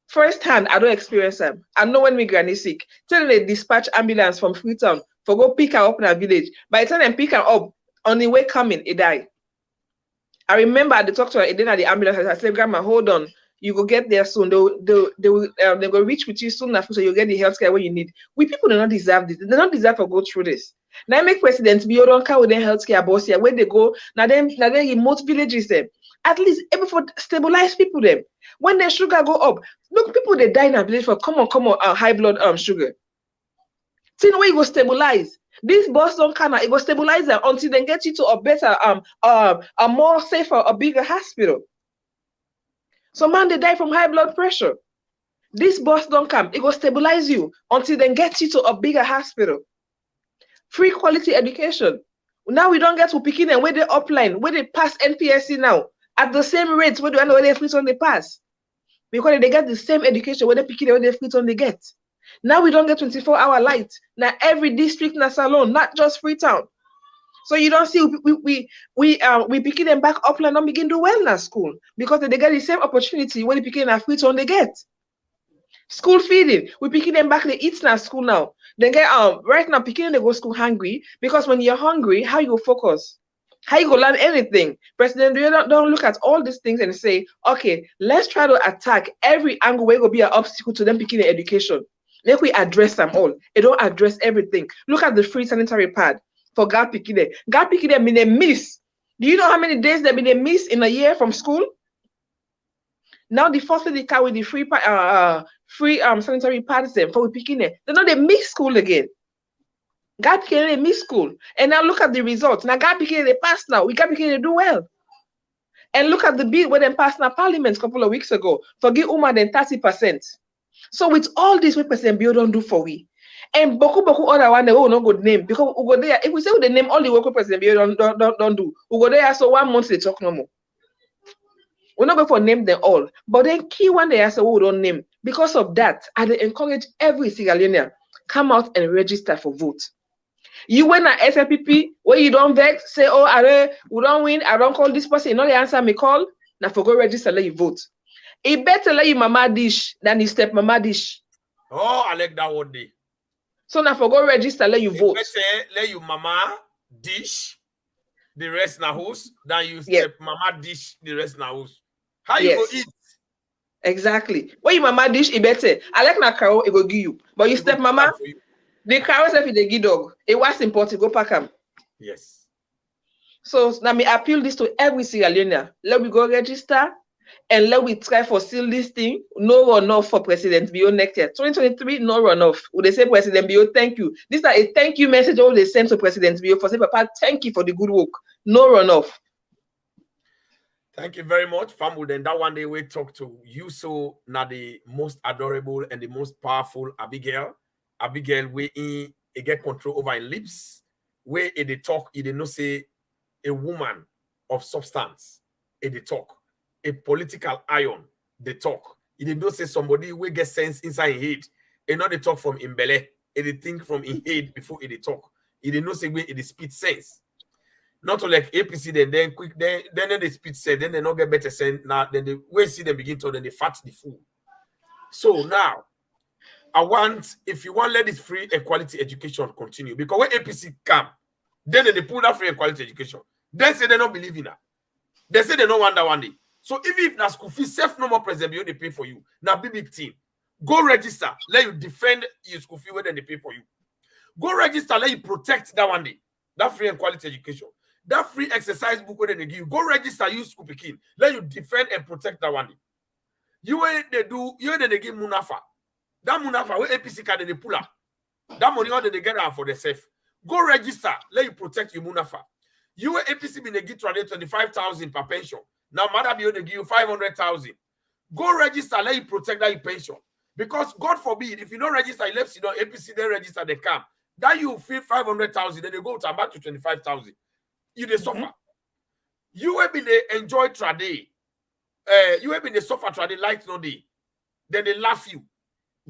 First hand, I don't experience them. I know when we granny sick, tell they dispatch ambulance from Freetown for go pick her up in a village. By the time they pick her up, on the way coming, it die. I remember at the talk to her, then at the ambulance, I said, Grandma, hold on. You go get there soon. They go reach with you soon enough, so you get the healthcare when you need. We people do not deserve this. They don't deserve to go through this. Now make presidents be don't care with their healthcare boss here. Where they go, now then remote villages them. At least able for stabilize people them. When their sugar go up, look, people they die in a village for come on, high blood sugar. See the way you go stabilize. This boss don't kind of it go stabilize them until they get you to a better a more safer, a bigger hospital. So man, they die from high blood pressure. This boss don't come, it will stabilize you until then get you to a bigger hospital. Free quality education. Now we don't get to picking them where they upline, where they pass NPSC now at the same rates where they free on they pass. Because they get the same education where they picking where they free on they get. Now we don't get 24-hour light. Now every district na salon, not just Freetown. So you don't see we picking them back upline and begin to do well in school because they get the same opportunity when they picking a Freetown they get. School feeding, we picking them back, they eat in school now. They get right now picking they go school hungry because when you're hungry, how you go focus? How you go learn anything? President, don't look at all these things and say, okay, let's try to attack every angle where it will be an obstacle to them picking the education. Let we address them all. They don't address everything. Look at the free sanitary pad for God picking them. God picking them in a miss. Do you know how many days they've been a miss in a year from school? Now the first they carry the free sanitary pads them for picking them. They know they miss school again. God picking they miss school. And now look at the results. Now God picking they pass now. We God picking they do well. And look at the bill where they passed now parliament a couple of weeks ago. Forgive Uma than 30%. So with all this, what President Bio don't do for we, and boku other one they will not go name because we go there. If we say the name all the work President Bio don't do, we go there. So 1 month they talk no more. We're not going for name them all, but then key one they say we don't name. Because of that, I encourage every Sierra Leonean come out and register for vote. You went at SLPP where you don't vex, say we don't win. I don't call this person. You know the answer me call. Now for go register, let you vote. It better let you mama dish than you step mama dish. Oh, I like that word day. So now for go register, let you vote. Better let you mama dish the rest na house than you step mama dish the rest na house. How you go eat? Exactly. When you mama dish, it better. I like na carol, it go give you. But you step mama, the carol self is the give dog. It was important. Go pack them. Yes. So now me appeal this to every Sierra Leonean. Let me go register. And let we try for still this thing. No runoff for President Bio next year. 2023, no runoff. Would they say President Bio, thank you? This is a thank you message all they send to President Bio for say, Papa, thank you for the good work. No runoff. Thank you very much, family. Then that one day we talk to you so now the most adorable and the most powerful Abigail. Abigail, we get control over her lips. Where they talk, they no say a woman of substance. They talk. A political iron, they talk. You did not say somebody will get sense inside his head. And not they talk from in belly. And they think from in head before they talk. You did not say where it speed sense. Not to like APC, then quick, then they speed sense, then they not get better sense. Now then they we see them begin to then they fat the fool. So now I want, if you want, let this free and quality education continue. Because when APC come, then they pull that free and quality education. They say they don't believe in that. They say they don't want that one day. So even if na school fees, self no more present, they pay for you. Now big team. Go register. Let you defend your school fee when they pay for you. Go register. Let you protect that one day. That free and quality education. That free exercise book when they give you. Go register. Use school picking. Let you defend and protect that one day. You when they do. You when they give Munafa. That Munafa where APC card they pull up. That money all they get out for themselves. Go register. Let you protect your Munafa. You were APC been they give 25,000 per pension. Now Mother they give you 500,000. Go register. Let you protect that your pension. Because God forbid, if you don't register, you left, APC, they register, they come. That you feel 500,000, then they go to back to 25,000. You they suffer. You have been enjoy trade. You have been suffer trade light no day. Then they laugh you.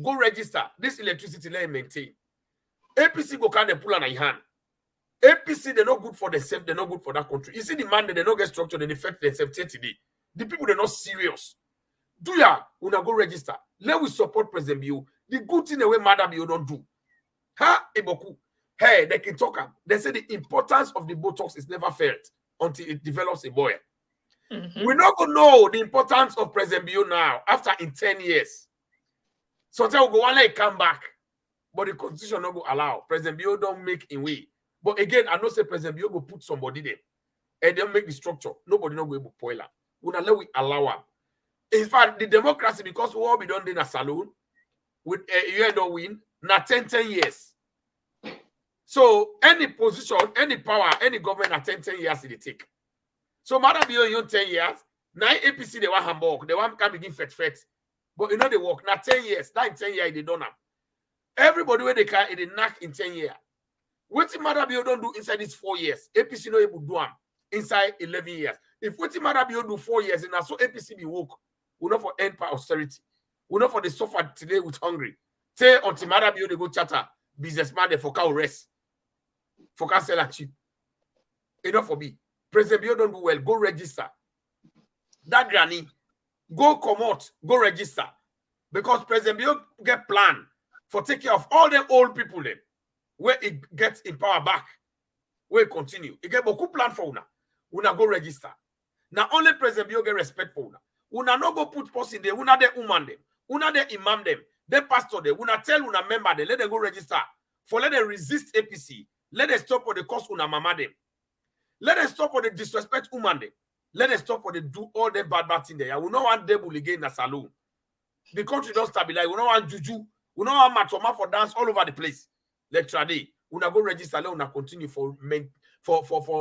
Go register. This electricity let you maintain. APC go kind of pull on your hand. APC, they're not good for themselves, they're not good for that country. You see the man, they don't get structured, they affect themselves today. The people, they're not serious. Do ya? Una go register. Let we support President Bio. The good thing the way Madam Bio don't do. Ha, Eboku. Hey, they can talk. They say the importance of the Botox is never felt until it develops a boy. We're not going to know the importance of President Bio now, after in 10 years. So tell go one let come back. But the constitution not go allow. President Bio don't make in way. But again, I know say President Bio go put somebody there. And they'll make the structure. Nobody not go able to spoil her. We're not let we allow her. In fact, the democracy, because we all be done in a saloon, with you don't win, na 10 years. So any position, any power, any government at 10 years they take. So Madam you 10 years, now APC they want Hamburg, they want to begin fet. But you know they work. Now 10 years, that in 10 years they don't have. Everybody where they can, they knock in 10 years. What Madam you don't do inside these 4 years, APC no able to do them inside 11 years. If what Madam you do 4 years, and so APC be woke. We not for end for austerity. We not for the suffer today with hungry. Say until Madam you they go chatter businessman they for cow rest. For can sell cheap. Enough for me. President Bio don't do well. Go register. That granny. Go come out. Go register. Because President Bio get plan for take care of all them old people them. Where it gets in power back. Where it continue. It get beaucoup plan for una. Una go register. Now only President Bio get respect for una. Una no go put person there. Una de woman them. Una de imam them. The pastor there. Una tell una member them. Let them go register. For let them resist APC. Let them stop for the cause una mama them. Let them stop for the disrespect woman them. Let them stop for the do all the bad thing there. We don't want devil again in the saloon. The country don't stabilize. We don't want juju. We don't want matoma for dance all over the place. Like today, we go register. Let una continue for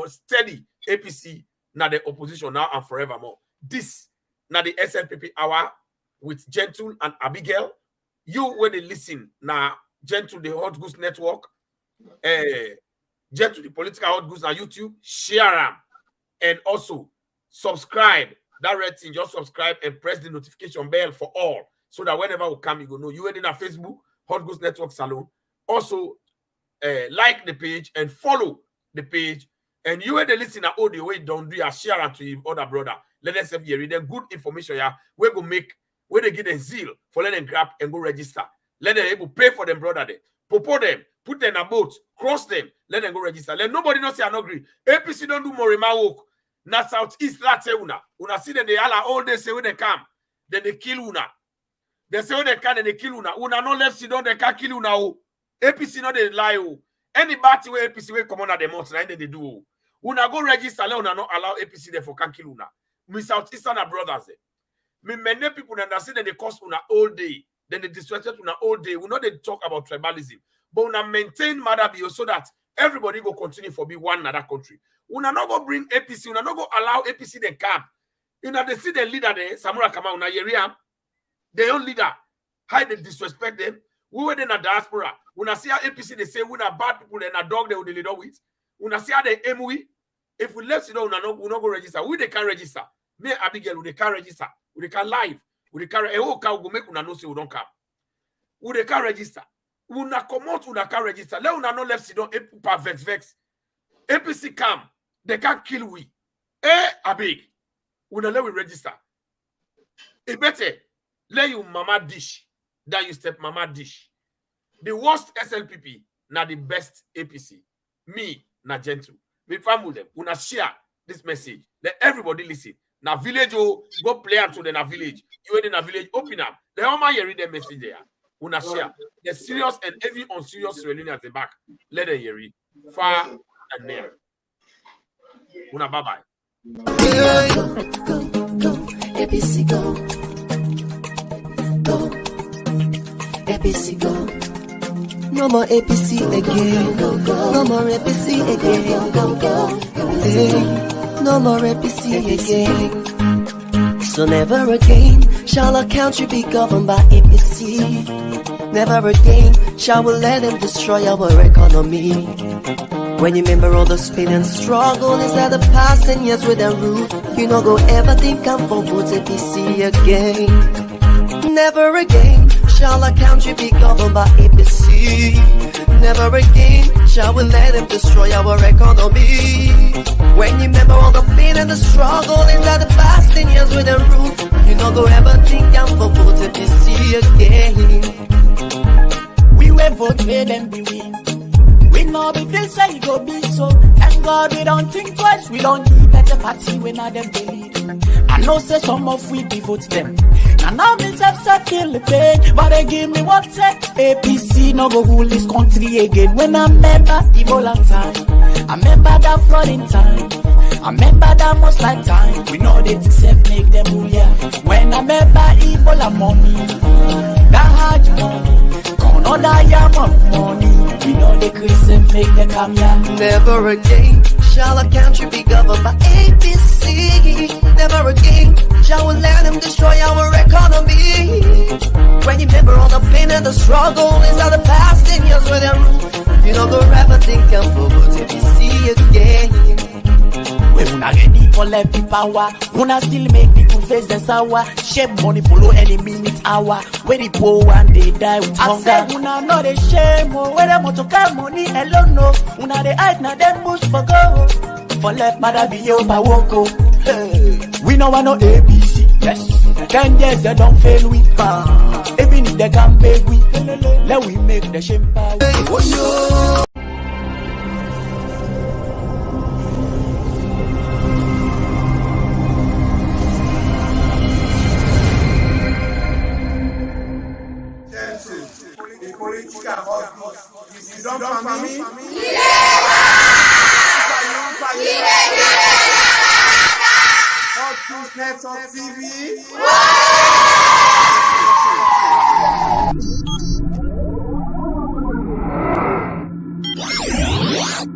steady APC now the opposition now and forevermore. This now the SLPP hour with Gentle and Abigail. You when they listen now, Gentle the Hot Goose Network. Get to the political hot goods on YouTube, share them, and also subscribe. That red thing, just subscribe and press the notification bell for all, so that whenever we come, you go know. You in our Facebook, Hot Goods Network Salon. Also, like the page and follow the page. And you when they listen to audio, way don't do share it to your other brother. Let us have here them good information. Yeah, we go make where they get a zeal for let them grab and go register. Let them able pay for them brother there. Popo them. Put them in a boat, cross them, let them go register. Let nobody not say I not agree. APC don't do more work. Na Southeast Latte una. Una see them they all they say when they come. Then they kill una. They say when they can, then they kill una. Una no left see don't they can kill una. APC not they lie. Any party where APC will come on at the month, then they do. Una go register, let una not allow APC there for can kill una. Me Southeastern brothers. Me many people understand that they cost una all day. Then they disrespect una all day. We know they talk about tribalism. But we maintain Mother Bio so that everybody go continue for be one another country. We not go bring APC. We not go allow APC then come. You know they see the leader there, Samura Kama, una yeria, their own leader. How they disrespect them. We were in a diaspora. We not see how APC they say we not bad people and a dog they will lead with. We not see how they aim we. If we left, we not go register. We they can register. Me Abigail, we they can register. We they can live. We carry a whole car go make una know say we don't come. We the car register. Una come out with the car register. Let una no left sit down vex. APC come. They can't kill we. Abeg. Una let we register. It better let you mama dish than you step mama dish. The worst SLPP, na the best APC. Me, na gentle. Me family them. Una share this message. Let everybody listen. Na village, go play out to the na village. You in the village, open up. The Oma you read the message there. Una share. The serious and heavy unserious reunion at the back. Let them hear it. Far and near. Una bye-bye. Go, APC go. Go, APC go. No more APC again. No more APC again. Hey, no more APC again. So never again shall our country be governed by APC. Never again shall we let them destroy our economy. When you remember all the pain and struggle inside the past 10 years with them rule, you no go ever think I'm for vote APC again. Never again shall our country be governed by APC. Never again shall we let them destroy our economy. When you remember all the pain and the struggle inside the past 10 years with them rule, you no go ever think I'm for vote APC again. We will vote for them be win. We know be feel say it go be so. Thank God we don't think twice. We don't need better party when I them believe. I know say some of we be vote them. Now me self feel the pain, but they give me what say APC no go rule this country again. When I remember Ebola time, I remember that flooding time, I remember that most like time. We know they self make them rule yeah. When I remember Ebola money, that hard money, gone all that yam money. We know they crazy make them come here. Never again shall our country be governed by APC. Never again shall we let them destroy our economy. When you remember all the pain and the struggle inside the past 10 years with them rule, you know go ever think I'm for vote APC again. We una ready for left the power. Una still make people face the sour. Shape money follow any minute hour. Where the poor and they die with hunger. I said una know the shame. Where them want to carry money alone no. Una they hide na them bush for go. For left mother be yo pa woko. Hey. We know want no APC. Yes. 10 years they don't fail we. Even if they can beg we. Let we make the shame power. Oh, no. Network TV.